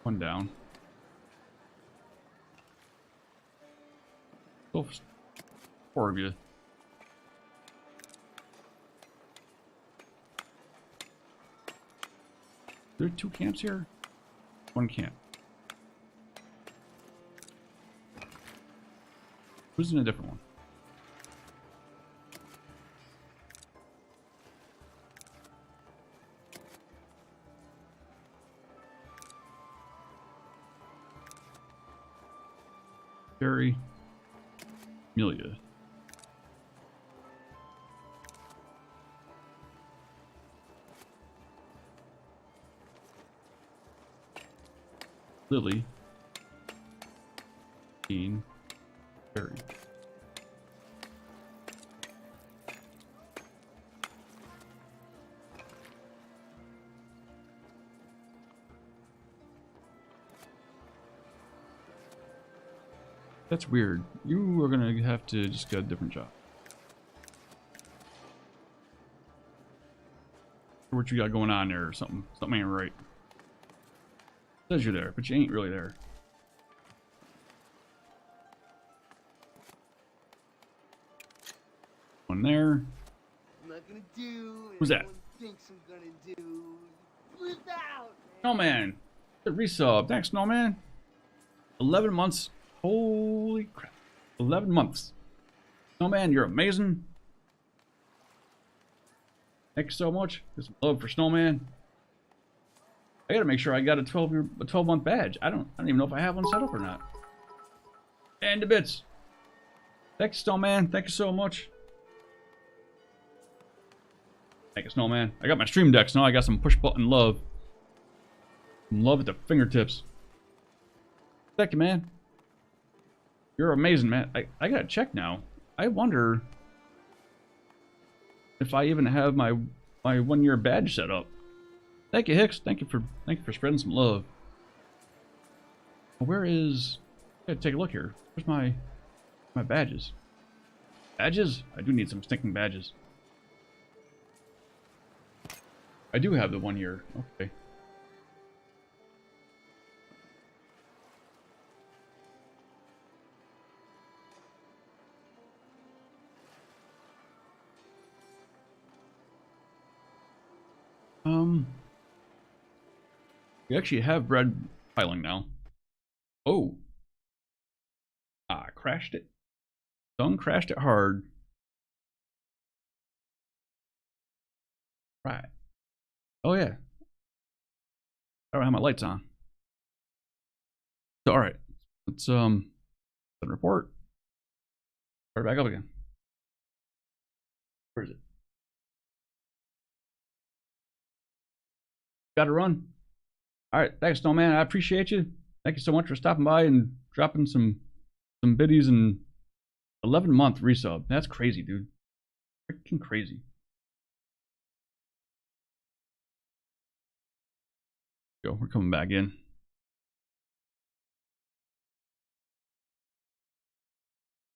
One down. Oh, 4 of you. There are 2 camps here? 1 camp. Who's in a different one? Jerry. Amelia. Lily. Dean. Jerry. That's weird. You are gonna have to just get a different job. What you got going on there or something. Something ain't right. It says you're there, but you ain't really there. One there. I'm not gonna do Who's that? thinks I'm gonna do. Flip out, Snowman. The resub. Thanks, Snowman. 11 months. Holy crap. 11 months. Snowman, you're amazing. Thanks so much. There's some love for Snowman. I gotta make sure I got a 12-month badge. I don't even know if I have one set up or not. And the bits. Thanks, Snowman. Thank you so much. Thank you, Snowman. I got my stream decks now. I got some push button love. Some love at the fingertips. Thank you, man. You're amazing, man. I gotta check now. I wonder if I even have my 1-year badge set up. Thank you, Hicks. Thank you for spreading some love. Where is? I gotta take a look here. Where's my badges? Badges? I do need some stinking badges. I do have the 1 year. Okay. We actually have bread piling now. Oh. Ah, crashed it. Sun crashed it hard. Right. Oh yeah. I don't have my lights on. So, all right. Let's report. Start back up again. Where is it? Gotta run. All right, thanks, Snowman. I appreciate you. Thank you so much for stopping by and dropping some biddies and 11-month resub. That's crazy, dude. Freaking crazy. Go. We're coming back in.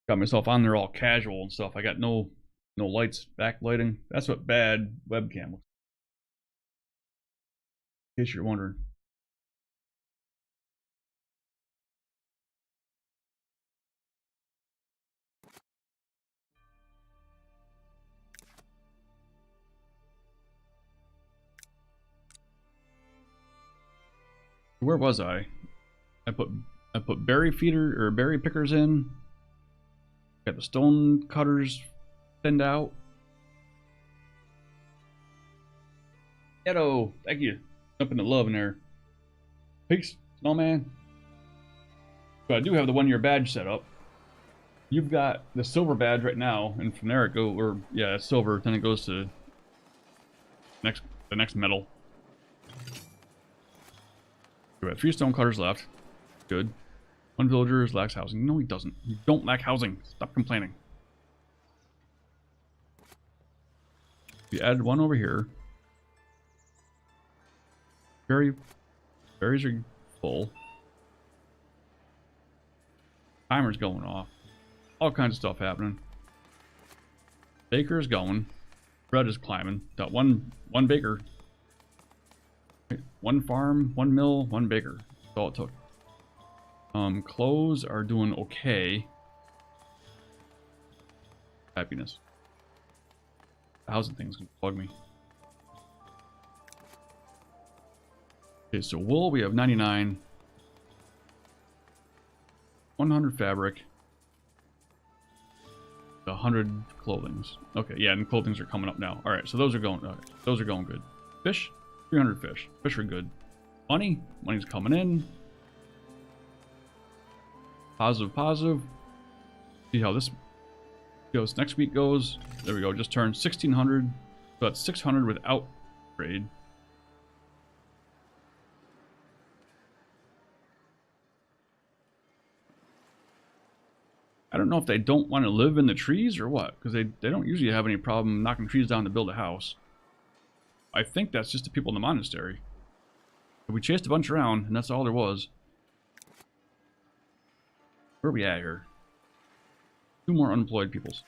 Got myself on there all casual and stuff. I got no lights, backlighting. That's what bad webcam looks like. In case you're wondering. Where was I? I put berry feeder or berry pickers in. Got the stone cutters thinned out. Edo, thank you. Jumping to love in there. Peace, Snowman. So I do have the 1-year badge set up. You've got the silver badge right now, and from there it goes, or yeah, it's silver. Then it goes to the next medal. We have 3 stone cutters left. Good. 1 villager lacks housing. No, he doesn't. You don't lack housing. Stop complaining. We added 1 over here. Berries are full. Timer's going off. All kinds of stuff happening. Baker is going. Bread is climbing. Got one baker. 1 farm, 1 mill, 1 baker. That's all it took. Clothes are doing okay. Happiness. The housing thing's gonna bug me. Okay, so wool we have 99. 100 fabric. 100 clothings. Okay, yeah, and clothings are coming up now. Alright, so those are going good. Fish? 300 fish. Fish are good. Money's coming in. Positive. See how this goes. Next week goes. There we go. Just turned 1600. So that's 600 without trade. I don't know if they don't want to live in the trees or what, because they don't usually have any problem knocking trees down to build a house. I think that's just the people in the monastery. But we chased a bunch around, and that's all there was. Where are we at here? 2 more unemployed peoples.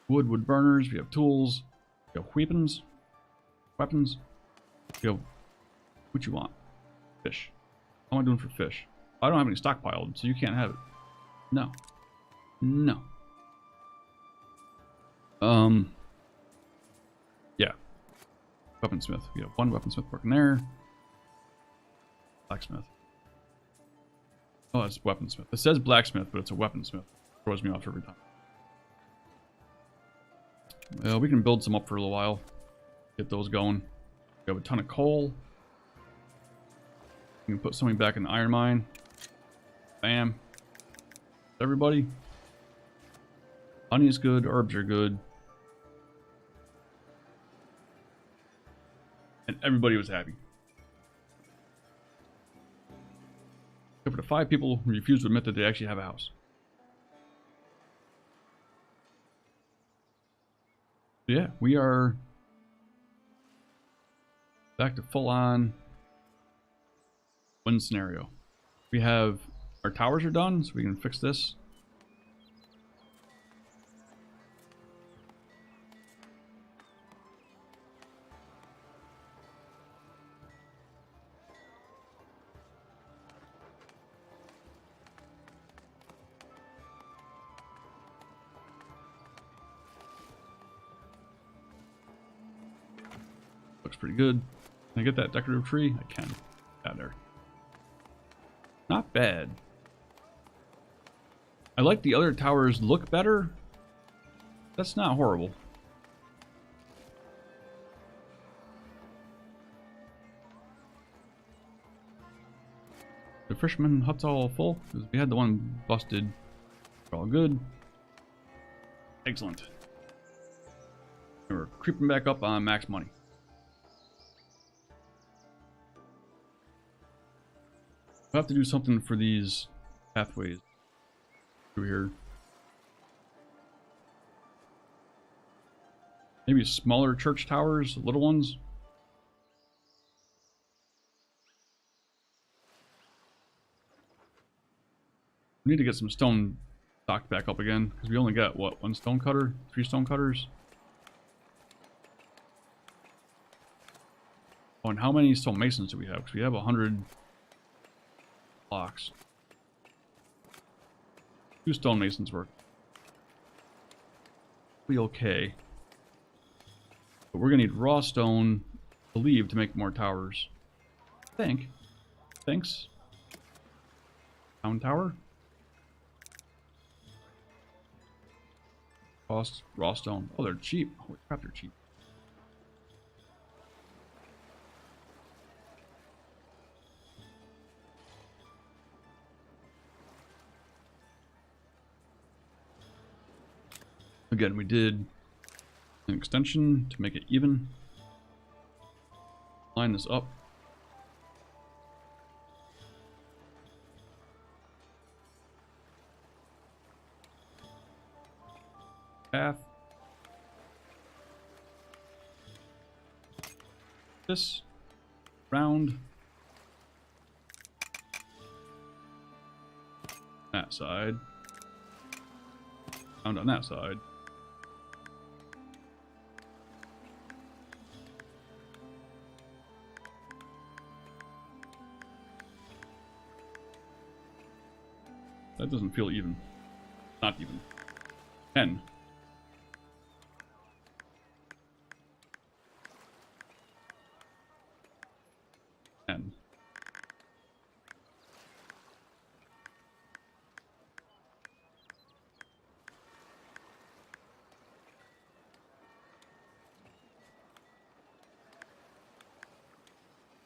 Wood burners. We have tools. We have weapons. We have what you want. Fish. How am I doing for fish? I don't have any stockpiled, so you can't have it. No. No. Yeah. Weaponsmith. We have 1 weaponsmith working there. Blacksmith. Oh, it's weaponsmith. It says blacksmith, but it's a weaponsmith. Throws me off every time. Well, we can build some up for a little while. Get those going. We have a ton of coal. We can put something back in the iron mine. Bam. Everybody. Honey is good. Herbs are good. And everybody was happy. Except for the 5 people who refused to admit that they actually have a house. So yeah, we are back to full-on one scenario. We have our towers are done, so we can fix this. Looks pretty good. Can I get that decorative tree? I can. Yeah, there. Not bad. I like the other towers look better. That's not horrible. The fisherman hut's all full because we had the one busted. We're all good. Excellent. And we're creeping back up on max money. We'll have to do something for these pathways through here. Maybe smaller church towers, little ones. We need to get some stone stocked back up again because we only got what, 1 stone cutter, 3 stone cutters. Oh, and how many stone masons do we have? Because we have 100 blocks. 2 stone masons work. Be okay. But we're gonna need raw stone to leave to make more towers. I think. Thanks. Town tower. Cost raw stone. Oh, they're cheap. Holy crap, they're cheap. Again, we did an extension to make it even. Line this up. Path. This. Round. That side. Round on that side. That doesn't feel even. Not even. 10.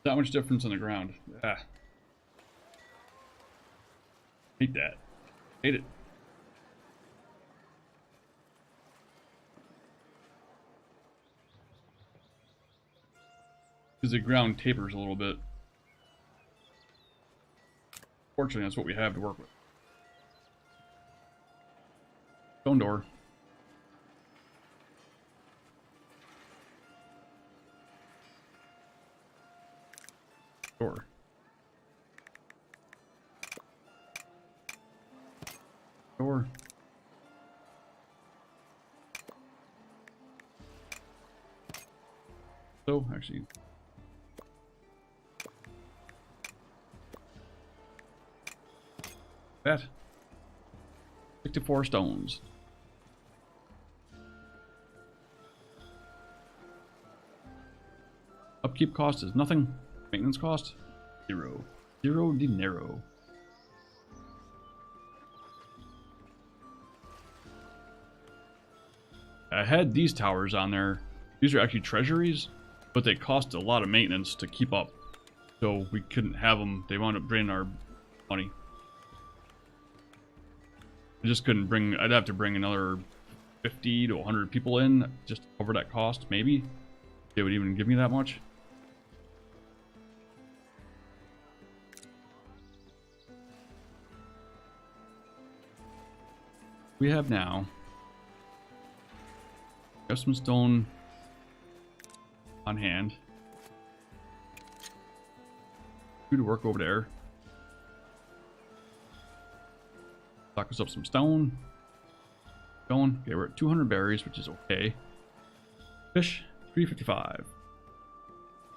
That much difference on the ground. Ah. Hate that. Hate it. Because the ground tapers a little bit. Fortunately, that's what we have to work with. Stone door. Door. Door. So, actually... that. 64 stones. Upkeep cost is nothing. Maintenance cost? 0. 0 dinero. I had these towers on there. These are actually treasuries, but they cost a lot of maintenance to keep up. So we couldn't have them. They wound up draining our money. I just couldn't bring... I'd have to bring another 50 to 100 people in just to cover that cost, maybe. They would even give me that much. We have now custom stone on hand. 2 to work over there. Stock us up some stone. Stone. Okay, we're at 200 berries, which is okay. Fish, 355.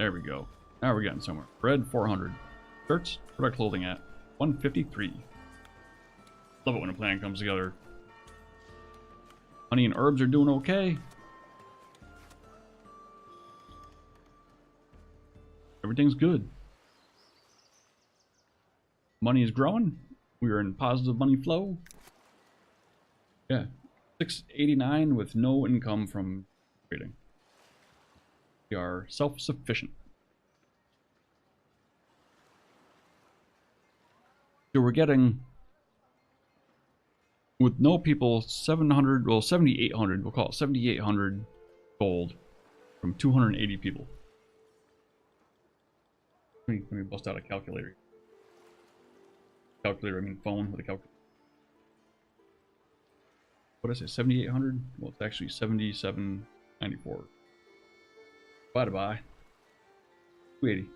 There we go. Now we're getting somewhere. Bread, 400. Shirts, what are our clothing at? 153. Love it when a plan comes together. Honey and herbs are doing okay. Everything's good. Money is growing. We are in positive money flow. Yeah. 689 with no income from trading. We are self-sufficient. So we're getting, with no people, 700, well, 7,800, we'll call it 7,800 gold from 280 people. Let me bust out a calculator. Calculator, I mean phone with a calculator. What did I say, 7,800? Well, it's actually 7,794. Divided by 280.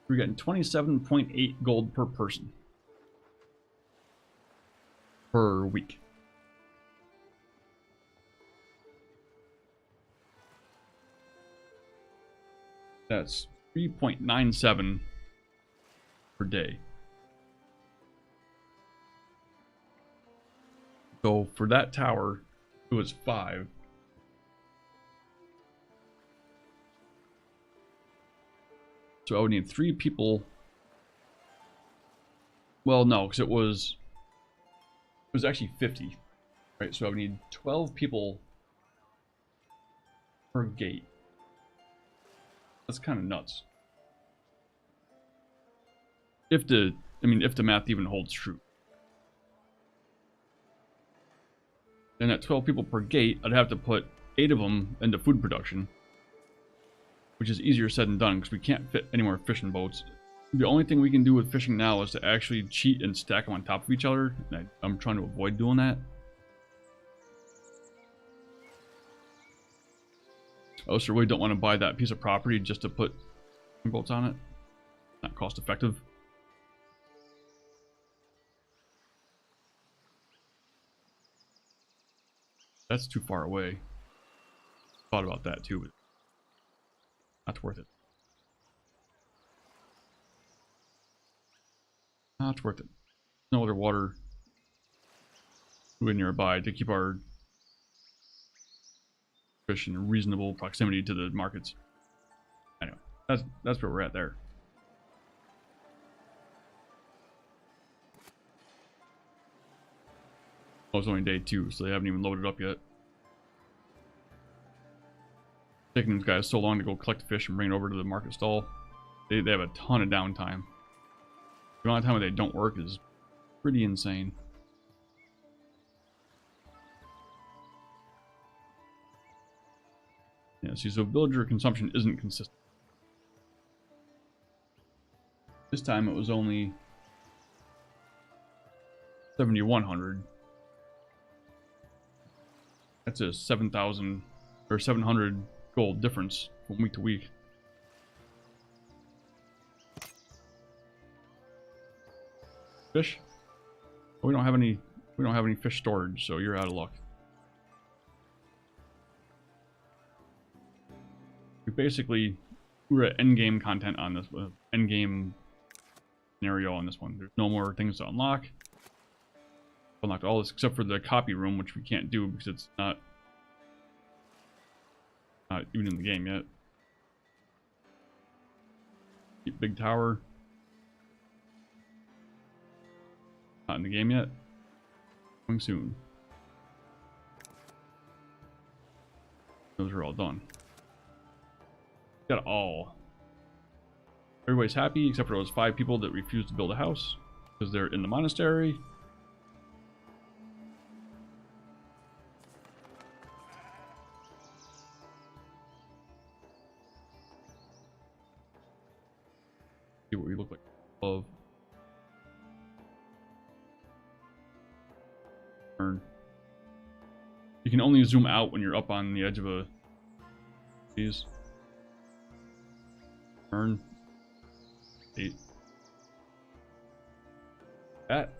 We're getting 27.8 gold per person. Per week. That's 3.97 per day. So for that tower, it was 5. So I would need 3 people. Well, no, because it was actually 50. Right, so I would need 12 people per gate. That's kind of nuts. If the math even holds true. Then at 12 people per gate, I'd have to put 8 of them into food production. Which is easier said than done, because we can't fit any more fishing boats. The only thing we can do with fishing now is to actually cheat and stack them on top of each other. I'm trying to avoid doing that. I also really don't want to buy that piece of property just to put boats on it. Not cost effective. That's too far away. Thought about that too, but not worth it. Not worth it. No other water nearby to keep our fish in reasonable proximity to the markets. Anyway, that's where we're at there. Oh, it's only day 2, so they haven't even loaded up yet. Taking these guys so long to go collect fish and bring it over to the market stall. They have a ton of downtime. The amount of time they don't work is pretty insane. Yeah, see, so villager consumption isn't consistent. This time it was only 7,100. That's a 7,000 or 700 gold difference from week to week. Fish? We don't have any. We don't have any fish storage, so you're out of luck. We're at endgame content on this one. Endgame scenario on this one. There's no more things to unlock. Unlocked all this except for the copy room, which we can't do because it's not even in the game yet. Big tower. Not in the game yet. Coming soon. Those are all done. Got it all. Everybody's happy except for those 5 people that refused to build a house because they're in the monastery. See what we look like above. You can only zoom out when you're up on the edge of a these. Turn. 8. That.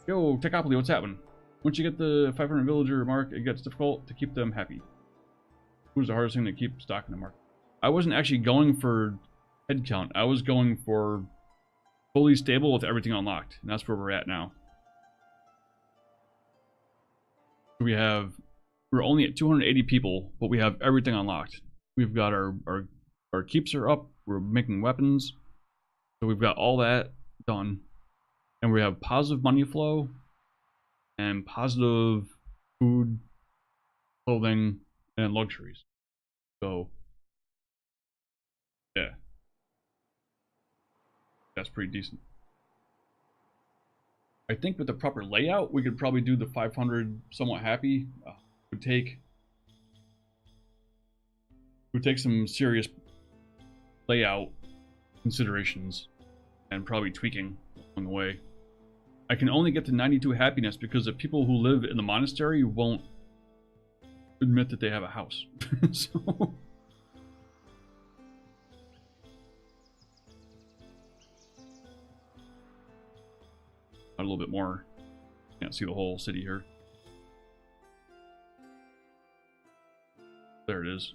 Yo, Techopoly, what's happening? Once you get the 500 villager mark, it gets difficult to keep them happy. Who's the hardest thing to keep stocking the market? I wasn't actually going for headcount. I was going for fully stable with everything unlocked, and that's where we're at now. We're only at 280 people, but we have everything unlocked. We've got our keeps are up. We're making weapons, so we've got all that done, and we have positive money flow and positive food, clothing, and luxuries. So yeah, that's pretty decent. I think with the proper layout, we could probably do the 500 somewhat happy. Would take some serious layout considerations and probably tweaking along the way. I can only get to 92 happiness because the people who live in the monastery won't admit that they have a house. So a little bit more. Can't see the whole city here. There it is.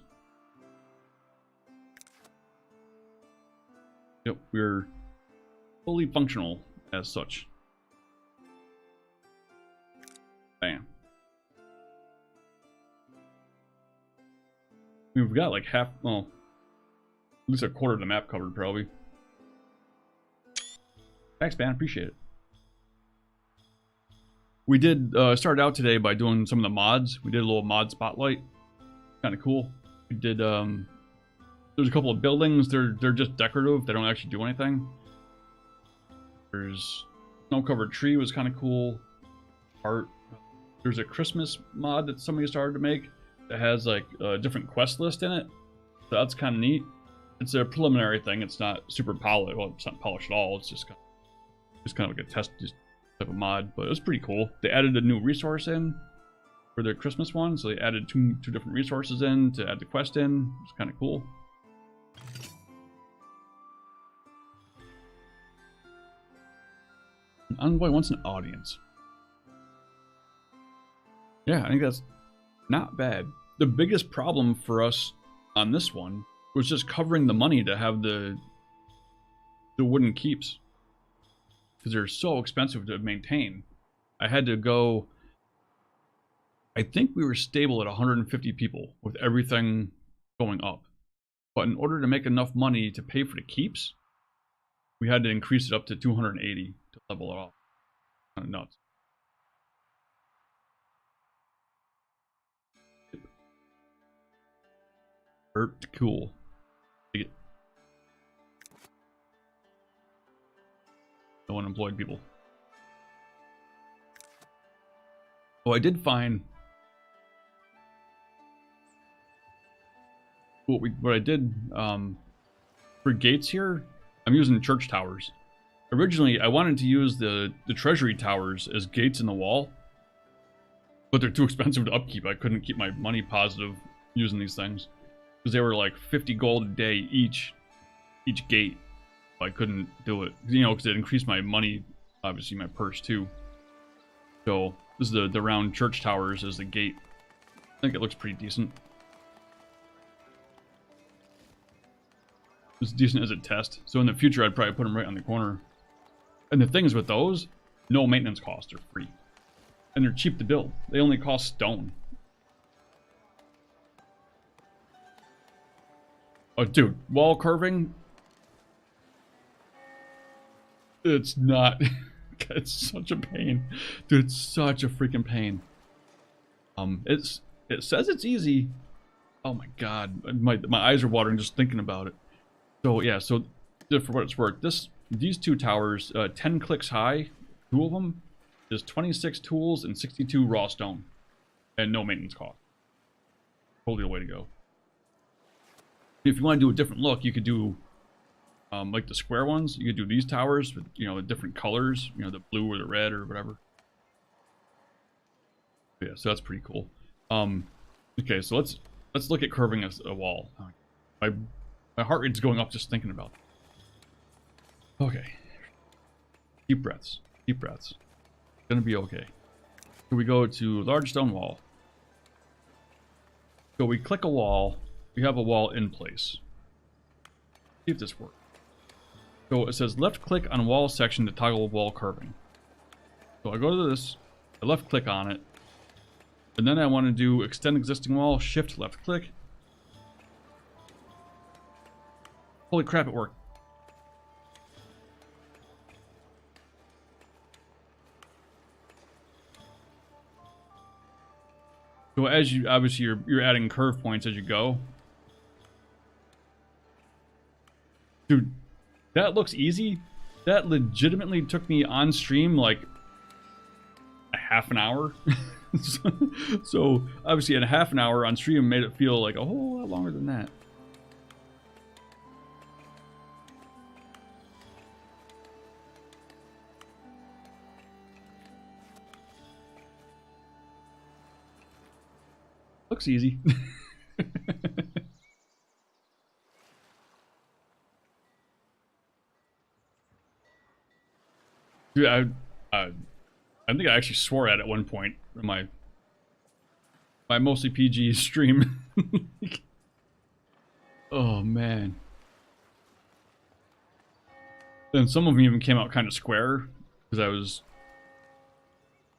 Yep, we're fully functional as such. Bam. We've got like half, well, at least a quarter of the map covered probably. Thanks, man, appreciate it. We did start out today by doing some of the mods. We did a little mod spotlight. Kind of cool. We did there's a couple of buildings. They're just decorative. They don't actually do anything. There's snow-covered tree was kind of cool. Art. There's a Christmas mod that somebody started to make that has like a different quest list in it. So that's kind of neat. It's a preliminary thing. It's not super polished. Well, it's not polished at all. It's just kind of like a test type of mod, but it was pretty cool. They added a new resource in for their Christmas one, so they added two different resources in to add the quest in. It's kind of cool. An envoy wants an audience. Yeah, I think that's not bad. The biggest problem for us on this one was just covering the money to have the wooden keeps, because they're so expensive to maintain. I had to go, I think we were stable at 150 people with everything going up. But in order to make enough money to pay for the keeps, we had to increase it up to 280 to level it off. Kind of nuts. Cool. Take it. No unemployed people. Oh, I did find what I did for gates here. I'm using church towers. Originally, I wanted to use the treasury towers as gates in the wall, but they're too expensive to upkeep. I couldn't keep my money positive using these things because they were like 50 gold a day each gate. I couldn't do it, you know, because it increased my money obviously my purse too. So this is the round church towers as the gate. I think it looks pretty decent. It's decent as a test. So in the future, I'd probably put them right on the corner. And the things with those, no maintenance cost. They're free. And they're cheap to build. They only cost stone. Oh, dude, wall curving. It's not. It's such a pain. Dude, it's such a freaking pain. It says it's easy. Oh my god. My eyes are watering just thinking about it. So yeah, so for what it's worth, these two towers, 10 clicks high, 2 of them, is 26 tools and 62 raw stone. And no maintenance cost. Totally the way to go. If you want to do a different look, you could do like the square ones. You could do these towers with, you know, the different colors, you know, the blue or the red or whatever. But yeah, so that's pretty cool. Okay, so let's look at curving a wall. My heart rate's going up just thinking about it. Okay. Deep breaths. Deep breaths. It's gonna be okay. Here we go to large stone wall. So we click a wall. We have a wall in place. See if this works. So it says left click on wall section to toggle wall curving. So I go to this, I left click on it, and then I want to do extend existing wall, shift left click. Holy crap, it worked. So as you, obviously you're adding curve points as you go. Dude, that looks easy. That legitimately took me on stream like a half an hour. So obviously in a half an hour on stream made it feel like a whole lot longer than that. Looks easy. Dude, I think I actually swore at one point in my mostly PG stream. Oh man. And some of them even came out kind of square because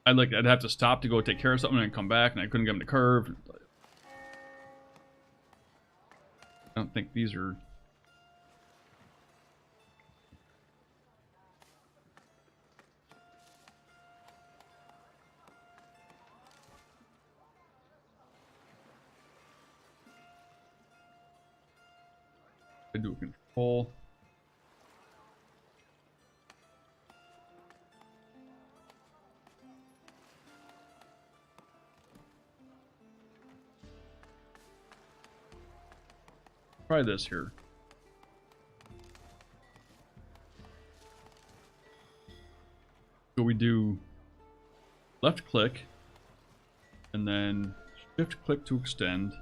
I'd have to stop to go take care of something and come back, and I couldn't get them to curve. I don't think these are. I do a control. Try this here. So we do left click and then shift click to extend.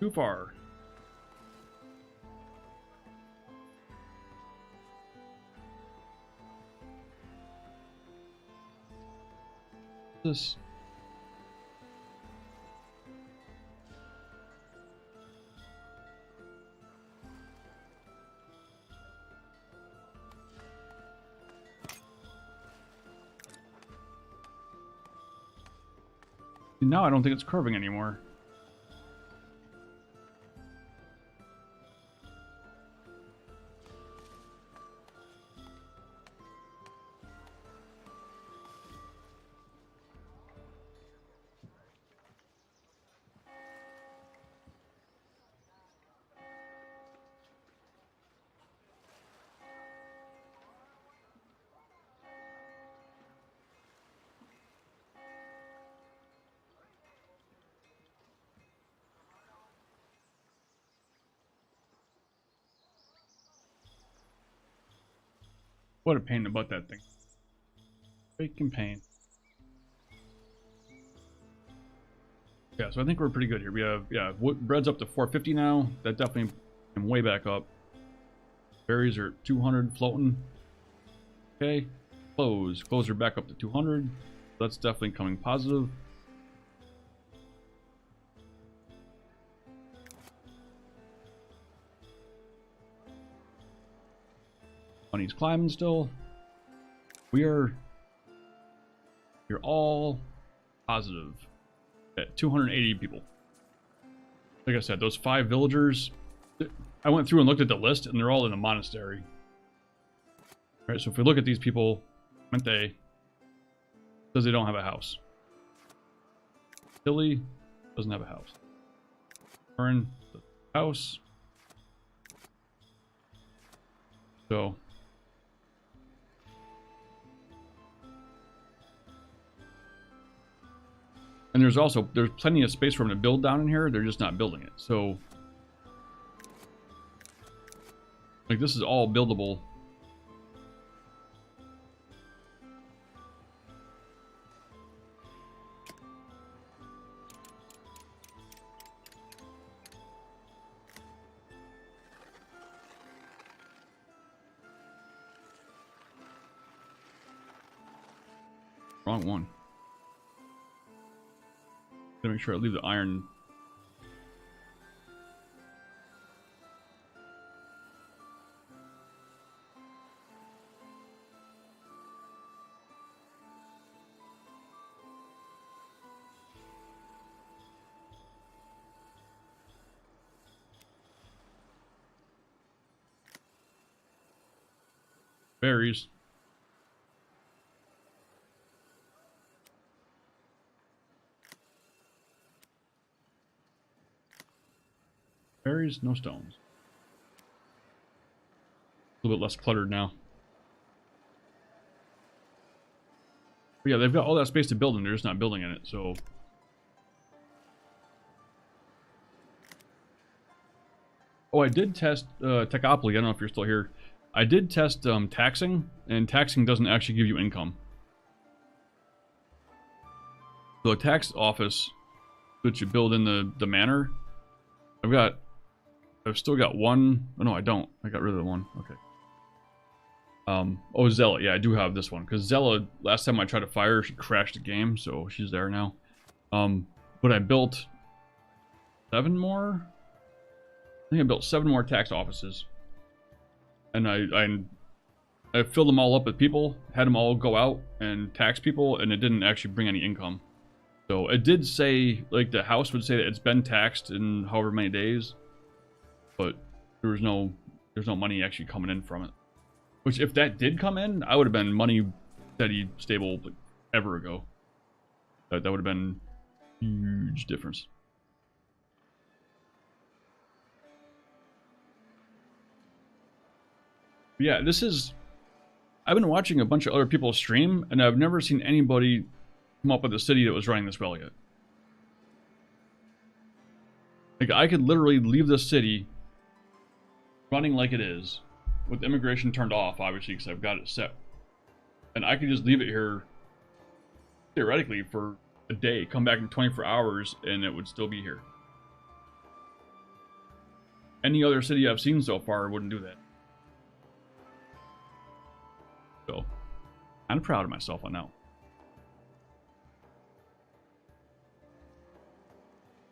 Too far. This. Now I don't think it's curving anymore. What a pain about that thing. Freaking pain. Yeah, so I think we're pretty good here. We have, yeah, bread's up to 450 now. That definitely came way back up. Berries are 200 floating. Okay. Clothes. Clothes are back up to 200. That's definitely coming positive. Money's climbing still. You're all positive at 280 people. Like I said, those 5 villagers, I went through and looked at the list and they're all in the monastery. All right, so if we look at these people, Mente says they don't have a house. Billy doesn't have a house. Burn the house. So and there's plenty of space for them to build down in here. They're just not building it. So like this is all buildable. Wrong one. Gotta make sure I leave the iron. Berries. Berries, no stones. A little bit less cluttered now. But yeah, they've got all that space to build and they're just not building in it, so. Oh, I did test Techopoly. I don't know if you're still here. I did test taxing, and taxing doesn't actually give you income. So a tax office that you build in the manor, I've still got one. Oh, no, I don't. I got rid of the one. Okay. Oh, Zella. Yeah, I do have this one. Because Zella, last time I tried to fire her, she crashed the game. So she's there now. But I built 7 more. I think I built 7 more tax offices. And I filled them all up with people. Had them all go out and tax people. And it didn't actually bring any income. So it did say, like the house would say that it's been taxed in however many days. But there's no money actually coming in from it. Which, if that did come in, I would have been money steady, stable, like, ever ago. That would have been a huge difference. But yeah, I've been watching a bunch of other people stream, and I've never seen anybody come up with a city that was running this well yet. Like, I could literally leave this city running like it is, with immigration turned off, obviously, because I've got it set. And I could just leave it here, theoretically, for a day, come back in 24 hours, and it would still be here. Any other city I've seen so far wouldn't do that. So, I'm proud of myself on that one.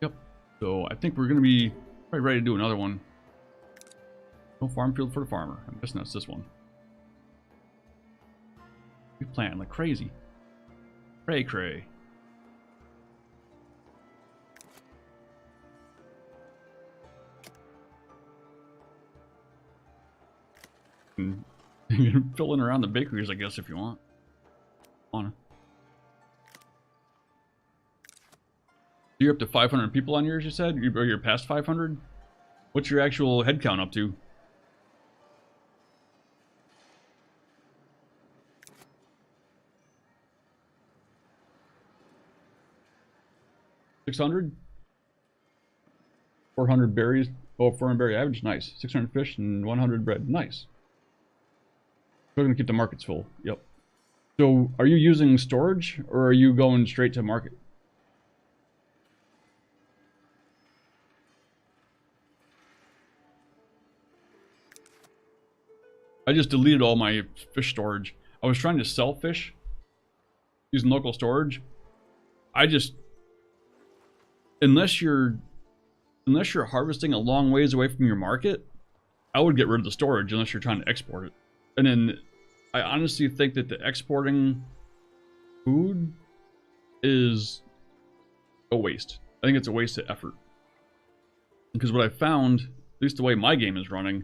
Yep. So, I think we're going to be probably ready to do another one. No farm field for the farmer. I'm guessing that's this one. We plant like crazy. Cray cray. And you can fill in around the bakeries, I guess, if you want. You're up to 500 people on yours, you said? You're past 500? What's your actual head count up to? 600? 400 berries. Oh, 400 berry average. Nice. 600 fish and 100 bread. Nice. We're gonna keep the markets full. Yep. So, are you using storage, or are you going straight to market? I just deleted all my fish storage. I was trying to sell fish using local storage. Unless you're harvesting a long ways away from your market, I would get rid of the storage unless you're trying to export it. And then I honestly think that the exporting food is a waste. I think it's a waste of effort. Because what I found, at least the way my game is running,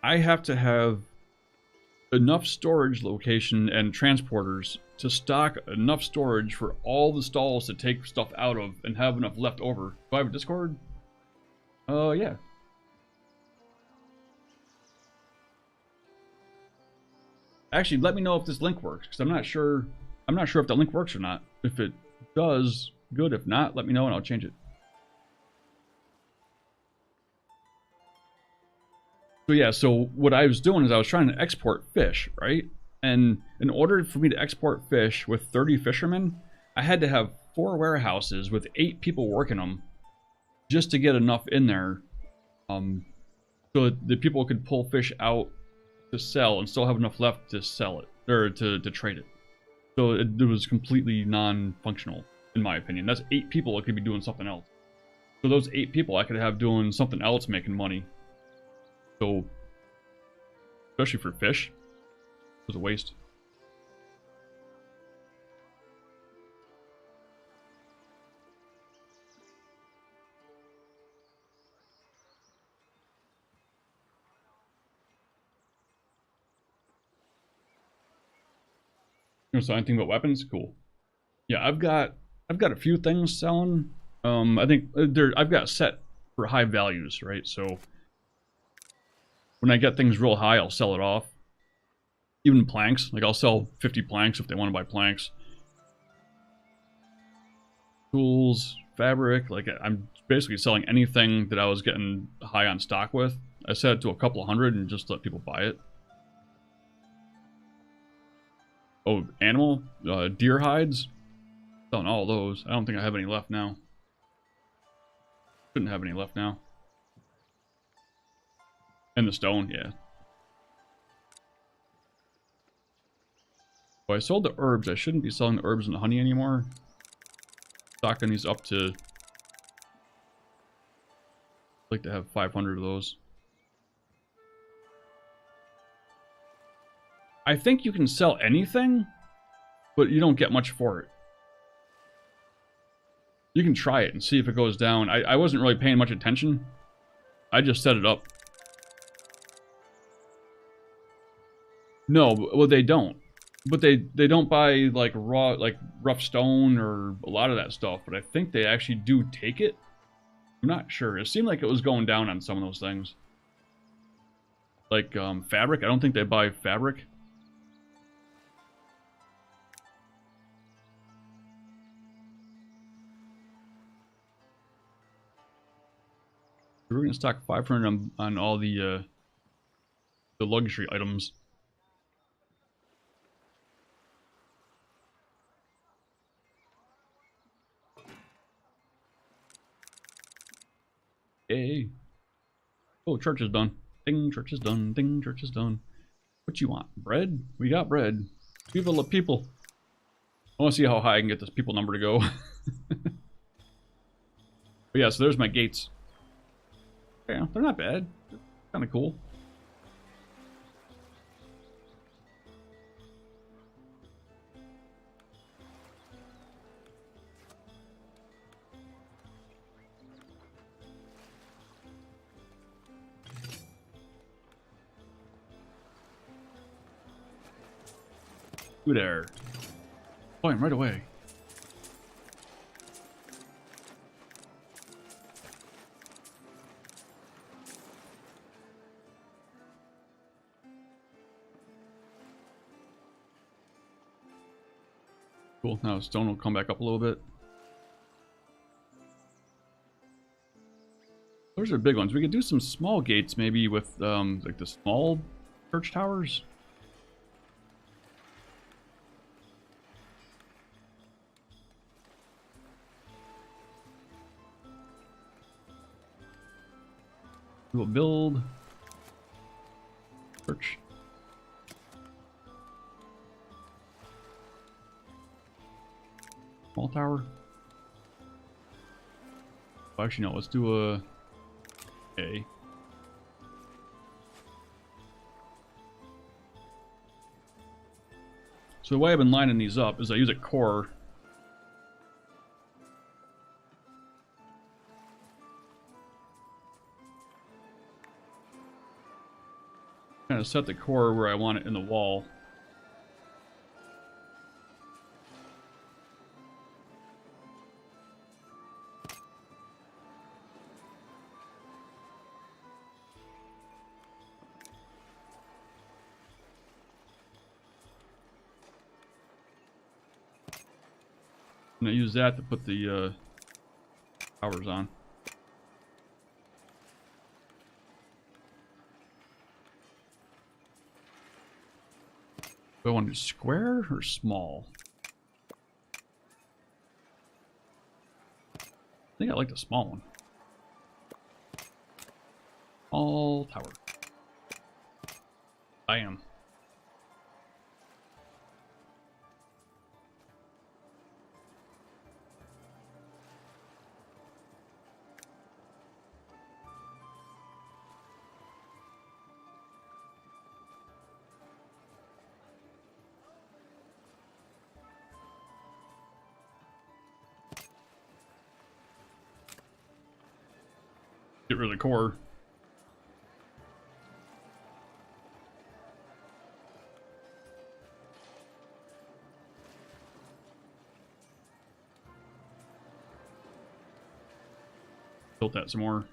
I have to have enough storage location and transporters to stock enough storage for all the stalls to take stuff out of and have enough left over. Do I have a Discord? Yeah. Actually, let me know if this link works, because I'm not sure if that link works or not. If it does, good. If not, let me know and I'll change it. So yeah, so what I was doing is I was trying to export fish, right? And in order for me to export fish with 30 fishermen, I had to have 4 warehouses with 8 people working them just to get enough in there so that people could pull fish out to sell and still have enough left to sell it, or to trade it. So it was completely non-functional, in my opinion. That's 8 people that could be doing something else. So those 8 people I could have doing something else making money. So, especially for fish, it was a waste. You know, so anything about weapons? Cool. Yeah, I've got a few things selling. I think I've got set for high values, right? So when I get things real high, I'll sell it off. Even planks, like I'll sell 50 planks if they want to buy planks. Tools, fabric, like I'm basically selling anything that I was getting high on stock with. I set it to a couple hundred and just let people buy it. Oh, animal, deer hides. Selling all those. I don't think I have any left now. Shouldn't have any left now. And the stone, yeah. Well, I sold the herbs. I shouldn't be selling the herbs and the honey anymore. Stocking these up to... I'd like to have 500 of those. I think you can sell anything, but you don't get much for it. You can try it and see if it goes down. I wasn't really paying much attention. I just set it up. No, well they don't. But they don't buy like rough stone or a lot of that stuff, but I think they actually do take it. I'm not sure. It seemed like it was going down on some of those things. Like fabric, I don't think they buy fabric. We're gonna stock 500 on all the luxury items. Yay. Oh, church is done. Ding, church is done. Ding, church is done. What you want? Bread? We got bread. People of people. I want to see how high I can get this people number to go. But yeah, so there's my gates. Yeah, they're not bad. They're kind of cool. Ooh there. Oh, I'm right away. Cool. Now stone will come back up a little bit. Those are big ones. We could do some small gates maybe with like the small church towers. We'll build church. Small tower. Oh, actually, no. Let's do a A. So the way I've been lining these up is I use a core. Kind of set the core where I want it in the wall. And I use that to put the towers on. Do I want to do square or small? I think I like the small one. Small tower. Bam. Get rid of the core. Built that some more.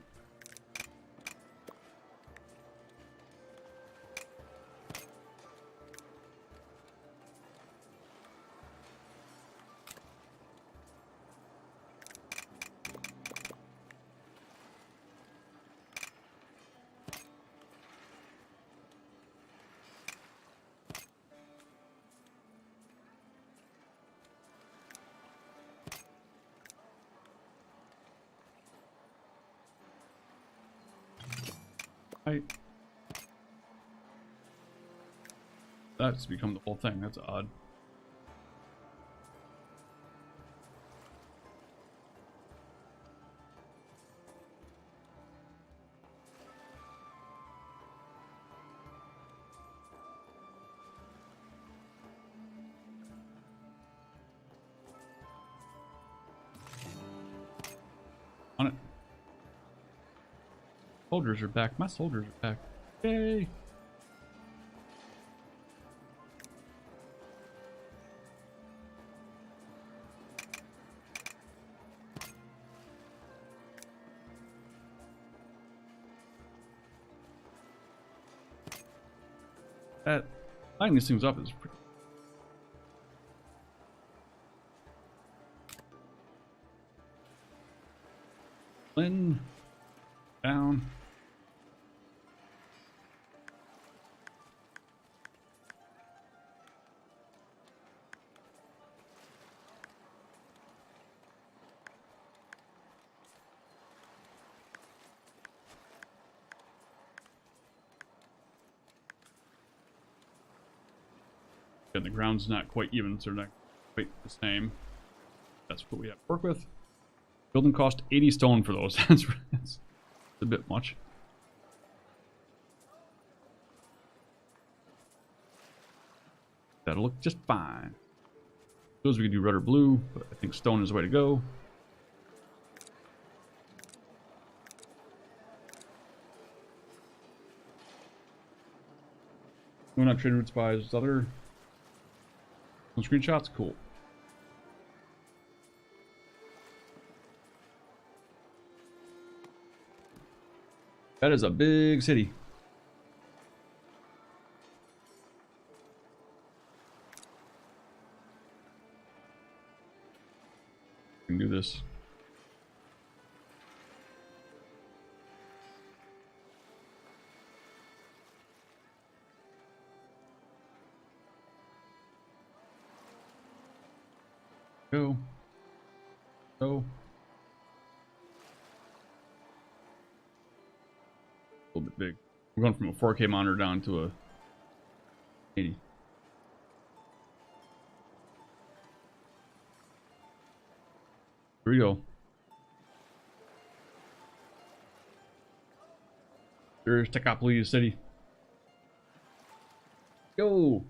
Right. That's become the whole thing. That's odd. On it. Soldiers are back. My soldiers are back. Yay! That lining these things up is pretty. Lynn down. And the ground's not quite even, so they're not quite the same. That's what we have to work with. Building cost 80 stone for those. That's a bit much. That'll look just fine. Those we can do red or blue, but I think stone is the way to go. We're not trade routes by other. Some screenshots? Cool. That is a big city. We can do this. Go. Go. A little bit big. We're going from a 4K monitor down to a 80. Here we go. There's Techopolis City. Yo!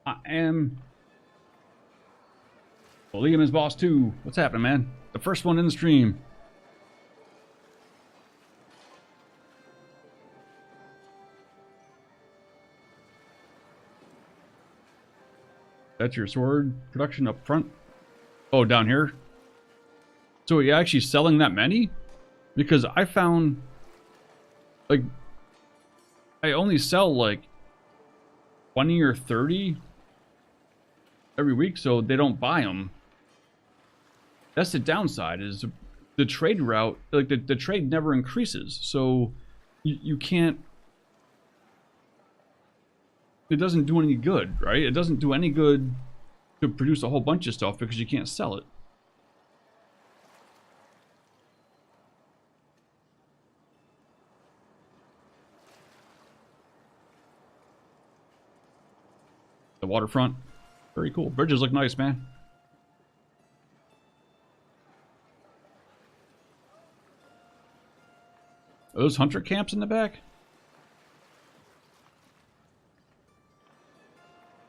I am Liam is boss 2. What's happening, man? The first one in the stream. That's your sword production up front. Oh, down here? So are you actually selling that many? Because I found, like, I only sell like 20 or 30 every week, so they don't buy them. That's the downside, is the trade route, like the trade never increases, so you can't, it doesn't do any good, right? It doesn't do any good to produce a whole bunch of stuff because you can't sell it. The waterfront, very cool. Bridges look nice, man. Are those hunter camps in the back?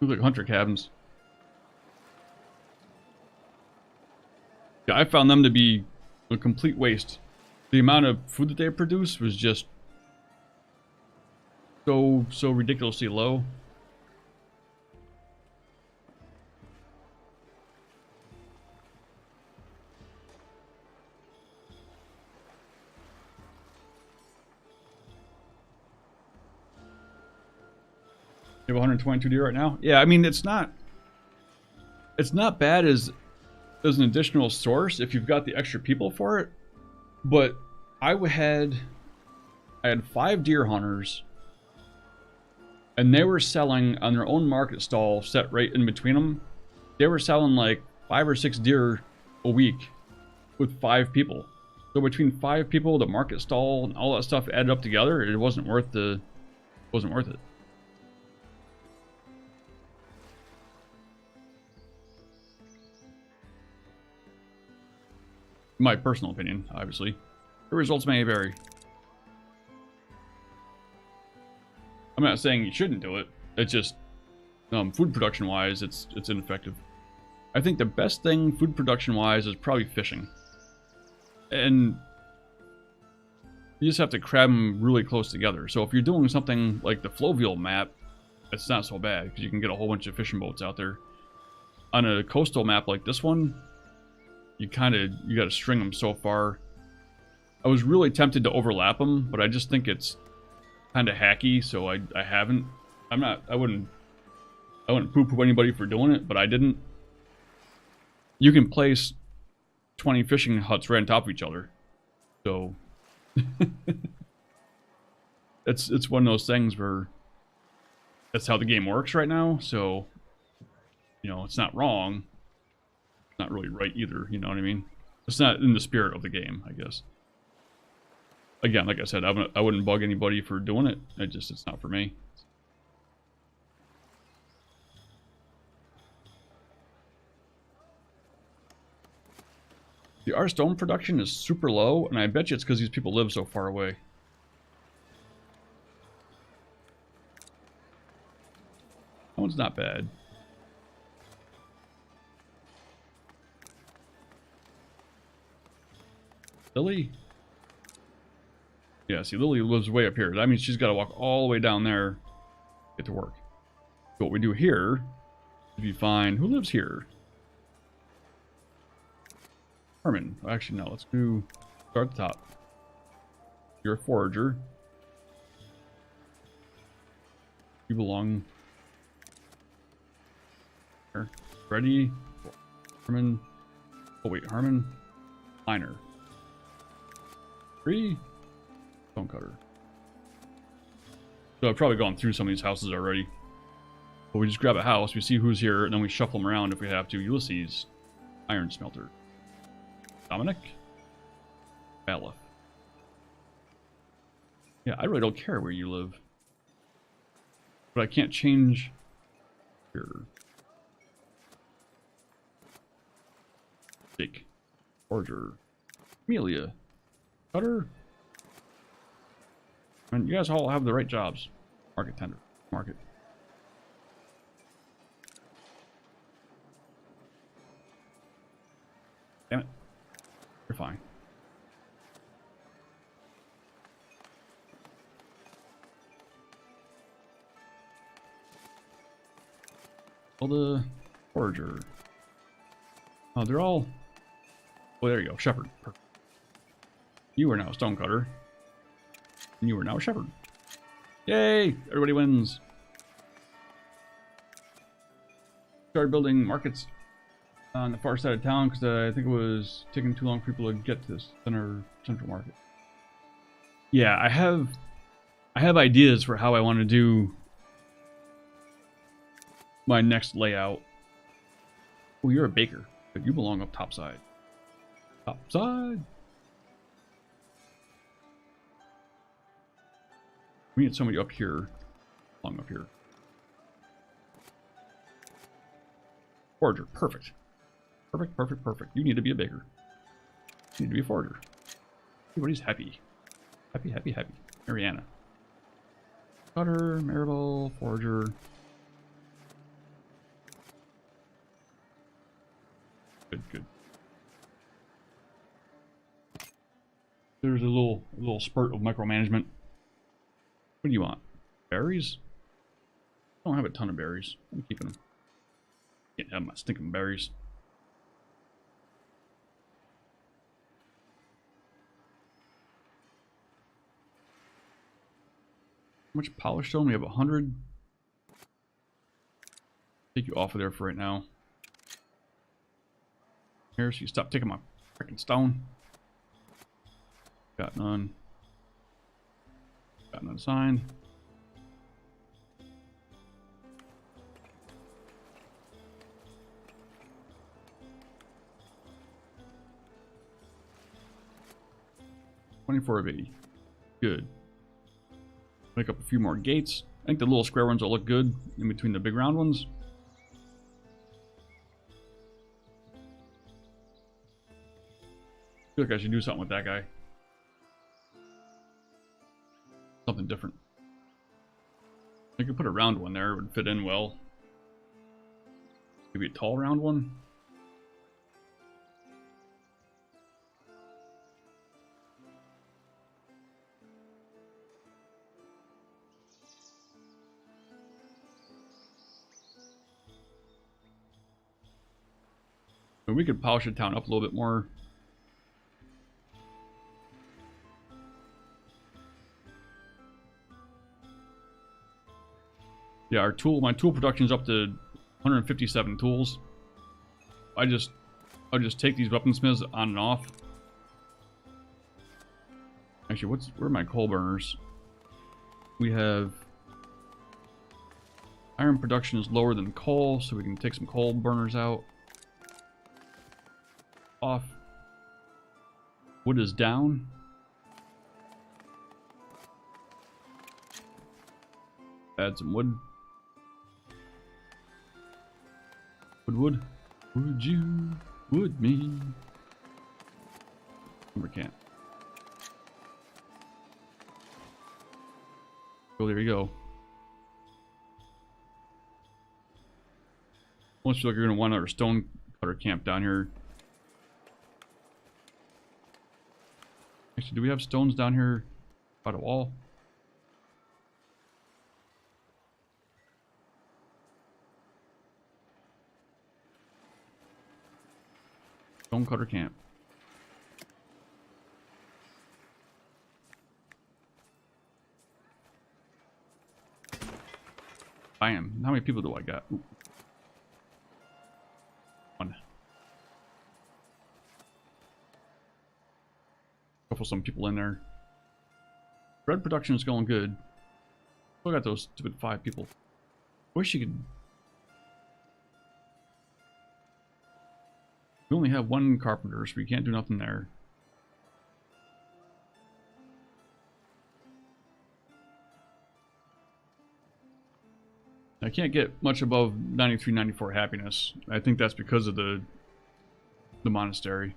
Look like hunter cabins. Yeah, I found them to be a complete waste. The amount of food that they produce was just so ridiculously low. You have 122 deer right now? Yeah, I mean, it's not bad as an additional source if you've got the extra people for it. But I had 5 deer hunters, and they were selling on their own market stall set right in between them. They were selling like 5 or 6 deer a week with 5 people. So between 5 people, the market stall, and all that stuff added up together, it wasn't worth it. My personal opinion, obviously. The results may vary. I'm not saying you shouldn't do it. It's just, food production-wise, it's ineffective. I think the best thing food production-wise is probably fishing. And you just have to crab them really close together. So if you're doing something like the Floville map, it's not so bad, because you can get a whole bunch of fishing boats out there. On a coastal map like this one, you got to string them so far. I was really tempted to overlap them, but I just think it's kind of hacky, so I haven't. I wouldn't poo-poo anybody for doing it, but I didn't. You can place 20 fishing huts right on top of each other, so it's one of those things where that's how the game works right now. So, you know, it's not wrong. Not really right either, you know what I mean? It's not in the spirit of the game, I guess. Again, like I said, I wouldn't bug anybody for doing it. It's not for me. Our stone production is super low, and I bet you it's because these people live so far away. That one's not bad. Lily? Yeah, see, Lily lives way up here. That means she's got to walk all the way down there to get to work. So what we do here is we find who lives here. Herman. Actually, no. Let's start at the top. You're a forager. You belong here. Ready? Herman. Oh wait, Herman. Miner. 3 stone cutter. So I've probably gone through some of these houses already. But we just grab a house, we see who's here, and then we shuffle them around if we have to. Ulysses. Iron smelter. Dominic? Balif. Yeah, I really don't care where you live. But I can't change your Jake. Forger. Amelia. Cutter. And you guys all have the right jobs. Market tender. Market. Damn it. You're fine. All the Forger. Oh, they're all... Oh, there you go. Shepherd. Perfect. You are now a stonecutter. And you are now a shepherd. Yay! Everybody wins. Started building markets on the far side of town because I think it was taking too long for people to get to this central market. Yeah, I have ideas for how I want to do my next layout. Oh, you're a baker, but you belong up top side. Top side. We need somebody up here. Along up here. Forger, perfect. Perfect, perfect, perfect. You need to be a baker. You need to be a forger. Everybody's happy. Happy, happy, happy. Mariana. Cutter, Maribel, forger. Good, good. There's a little spurt of micromanagement. What do you want? Berries? I don't have a ton of berries. I'm keeping them. Can't have my stinking berries. How much polish stone? We have 100. Take you off of there for right now. Here, so you stop taking my freaking stone. Got none. Got none signed. $24 of 80. Good. Make up a few more gates. I think the little square ones will look good in between the big round ones. I feel like I should do something with that guy. Something different. I could put a round one there, it would fit in well. Maybe a tall round one. We could polish the town up a little bit more. Yeah, my tool production is up to 157 tools. I'll just take these weaponsmiths on and off. Actually, where are my coal burners? We have iron production is lower than coal, so we can take some coal burners out. Off. Wood is down. Add some wood. Wood. Would you? Would me? We can't. Oh, there you go. Once you look, you're gonna want our stone cutter camp down here. Actually, do we have stones down here by the wall? Stone cutter camp. Bam. How many people do I got? Ooh. One. Go for some people in there. Bread production is going good. Still got those stupid 5 people. Wish you could. We only have one carpenter, so we can't do nothing there. I can't get much above 93, 94 happiness. I think that's because of the monastery.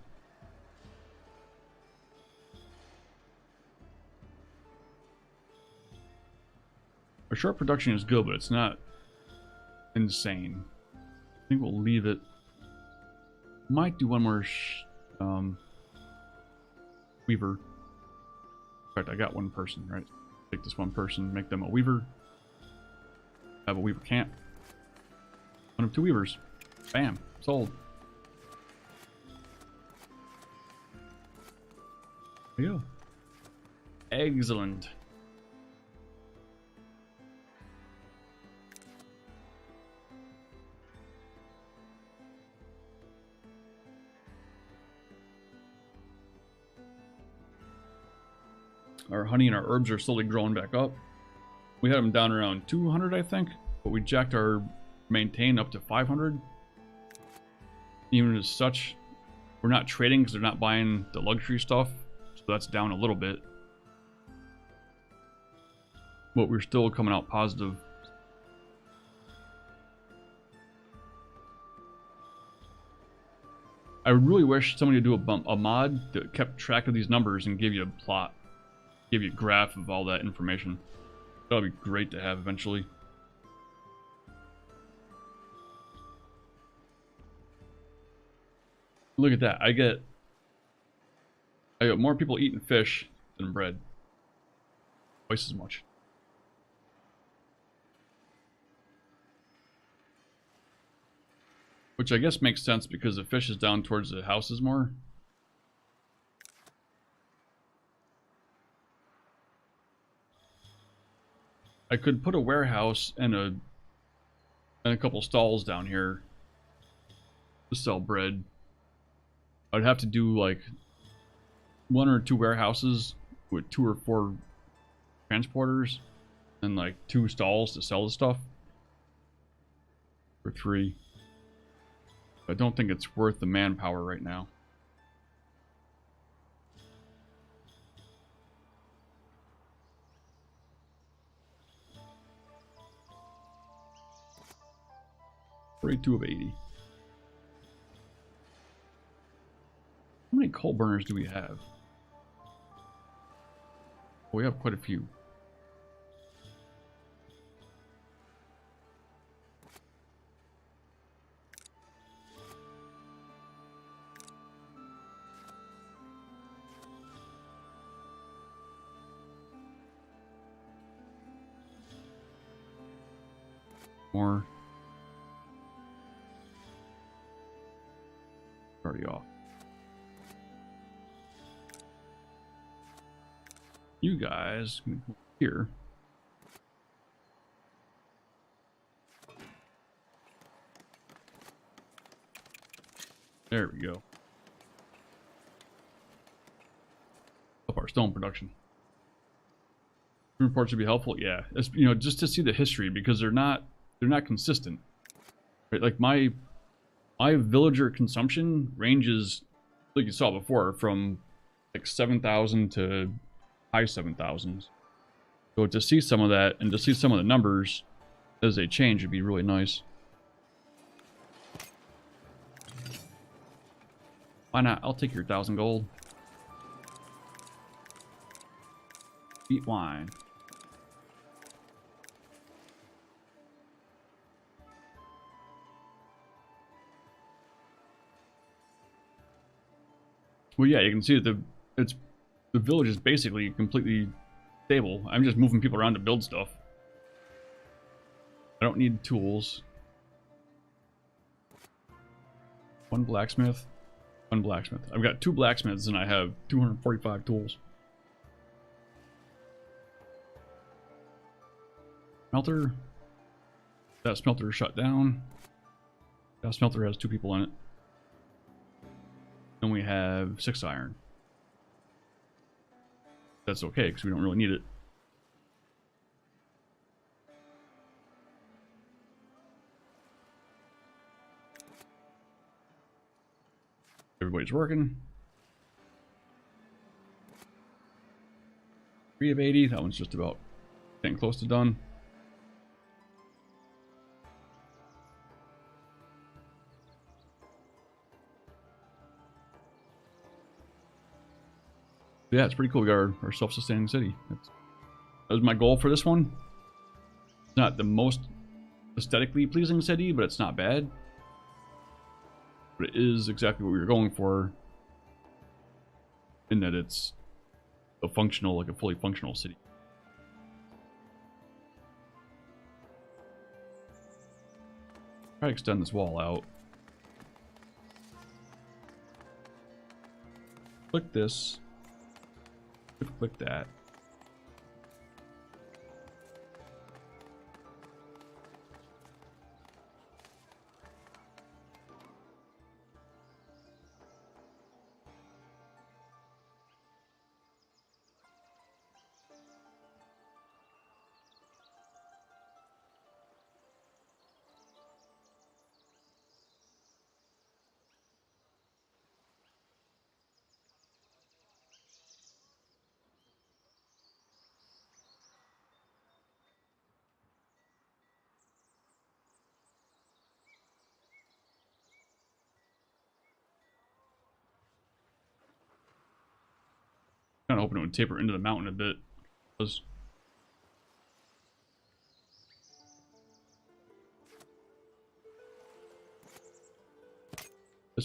Our short production is good, but it's not insane. I think we'll leave it. Might do one more weaver. In fact, I got one person, right? Take this one person, make them a weaver. Have a weaver camp. One of 2 weavers. Bam. Sold. There you go. Excellent. Our honey and our herbs are slowly growing back up. We had them down around 200, I think, but we jacked our maintain up to 500. Even as such, we're not trading because they're not buying the luxury stuff, so that's down a little bit. But we're still coming out positive. I really wish somebody would do a mod that kept track of these numbers and gave you a plot. Give you a graph of all that information. That would be great to have eventually. Look at that. I got more people eating fish than bread. Twice as much. Which I guess makes sense because the fish is down towards the houses more. I could put a warehouse and a couple stalls down here to sell bread. I'd have to do like 1 or 2 warehouses with 2 or 4 transporters and like 2 stalls to sell the stuff. Or 3. I don't think it's worth the manpower right now. $42 of 80. How many coal burners do we have? We have quite a few. More. Already off. You guys can come here. There we go. Up our stone production. Report should be helpful. Yeah, it's, you know, just to see the history because they're not consistent. Right? Like my villager consumption ranges, like you saw before, from like 7,000 to high 7,000s. So to see some of that and to see some of the numbers as they change would be really nice. Why not? I'll take your 1,000 gold. Eat wine. Well, yeah, you can see that the village is basically completely stable. I'm just moving people around to build stuff. I don't need tools. 1 blacksmith. 1 blacksmith. I've got 2 blacksmiths and I have 245 tools. Smelter. That smelter is shut down. That smelter has 2 people in it. And we have 6 iron. That's okay, because we don't really need it. everybody's working. 3 of 80. That one's just about getting close to done. Yeah, it's pretty cool. We got our self-sustaining city. That was my goal for this one. It's not the most aesthetically pleasing city, but it's not bad. But it is exactly what we were going for, in that it's a functional, like a fully functional city. Try to extend this wall out. Click this. Click that. Kind of hoping it would taper into the mountain a bit. Just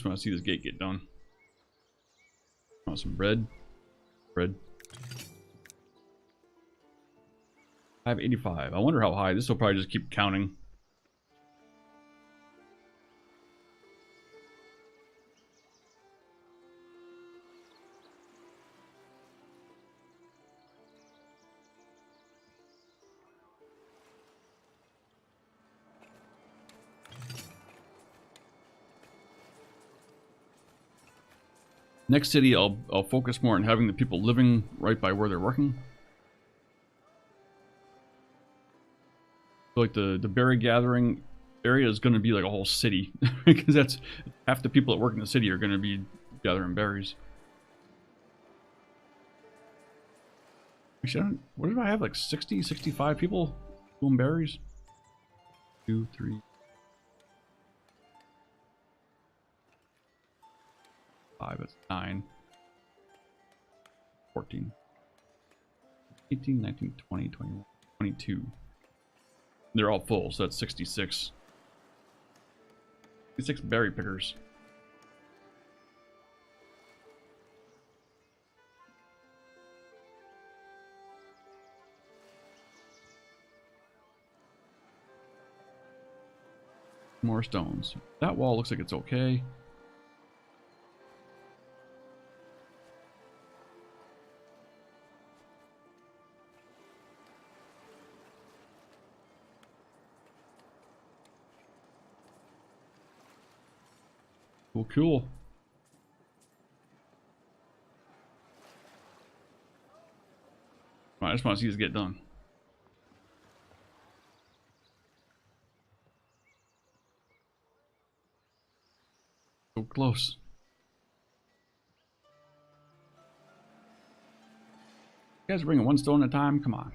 want to see this gate get done. Want some bread? Bread. 585. I wonder how high. This will probably just keep counting. Next city, I'll focus more on having the people living right by where they're working. So like the berry gathering area is going to be like a whole city because that's half the people that work in the city are going to be gathering berries. Actually, what did I have? Like 60, 65 people doing berries? 2, 3. 5, that's 9, 14, 18, 19, 20, 21, 22. They're all full, so that's 66. 66 berry pickers. More stones. That wall looks like it's okay. Well, cool. I just want to see this get done. So close. You guys are bringing one stone at a time? Come on.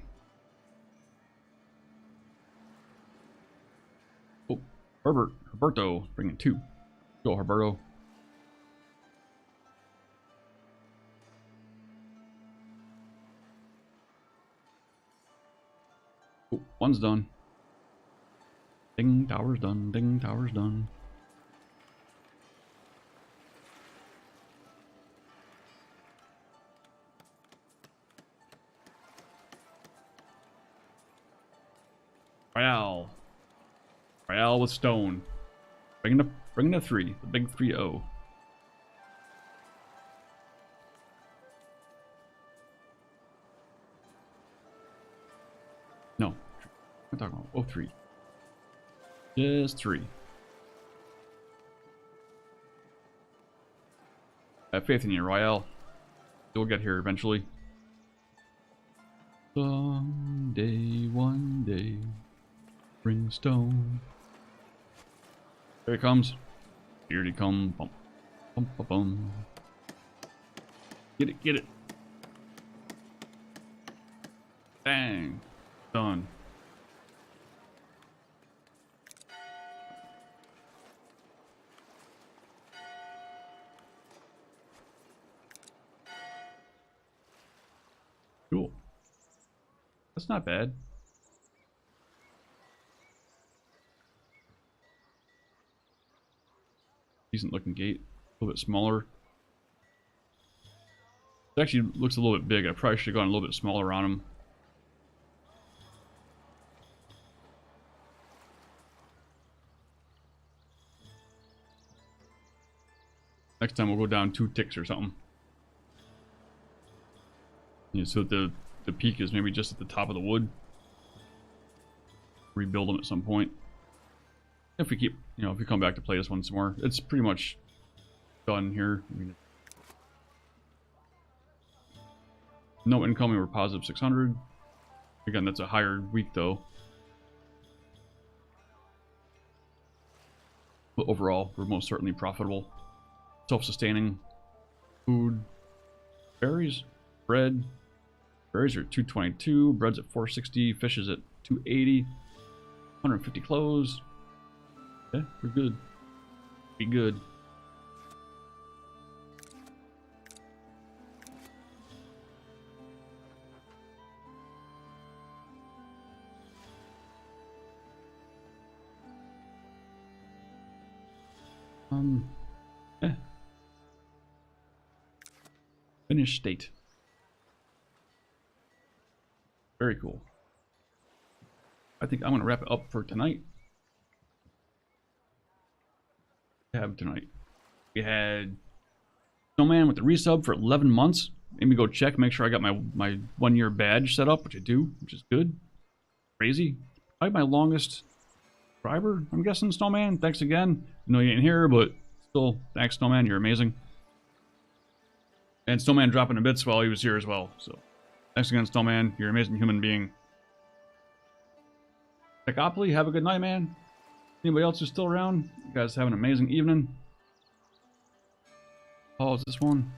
Oh, Herberto, bringing 2. Go, Herberto. Oh, one's done. Ding, tower's done. Ding, tower's done. Royale with stone. Bring the 3. The big 3-0. No. I'm talking about 03. Just 3. I have faith in you, Royale. You'll get here eventually. Someday, one day, bring stone. Here he comes. Here he comes. Bump, Bum, bum, bum. Get it, get it. Bang. Done. Cool. That's not bad. Decent looking gate. A little bit smaller. It actually looks a little bit big. I probably should have gone a little bit smaller on him. Next time we'll go down 2 ticks or something. Yeah, so the peak is maybe just at the top of the wood. Rebuild them at some point. If we keep, you know, if we come back to play this one some more. It's pretty much done here. I mean, no incoming, we're positive 600. Again, that's a higher week though. But overall, we're most certainly profitable. Self-sustaining. Food. Berries. Bread. Berries are 222. Bread's at 460. Fish is at 280. 150 clothes. Yeah, we're good. Be good. Yeah. Finished state. Very cool. I think I'm going to wrap it up for tonight. Have tonight. We had Snowman with the resub for 11 months. Made me go check, make sure I got my 1-year badge set up, which I do, which is good. Crazy. Probably my longest subscriber, I'm guessing, Snowman. Thanks again. I know you ain't here, but still, thanks, Snowman. You're amazing. And Snowman dropping the bits while he was here as well. So, thanks again, Snowman. You're an amazing human being. Techopoly, have a good night, man. Anybody else who's still around? You guys have an amazing evening. Oh, is this one?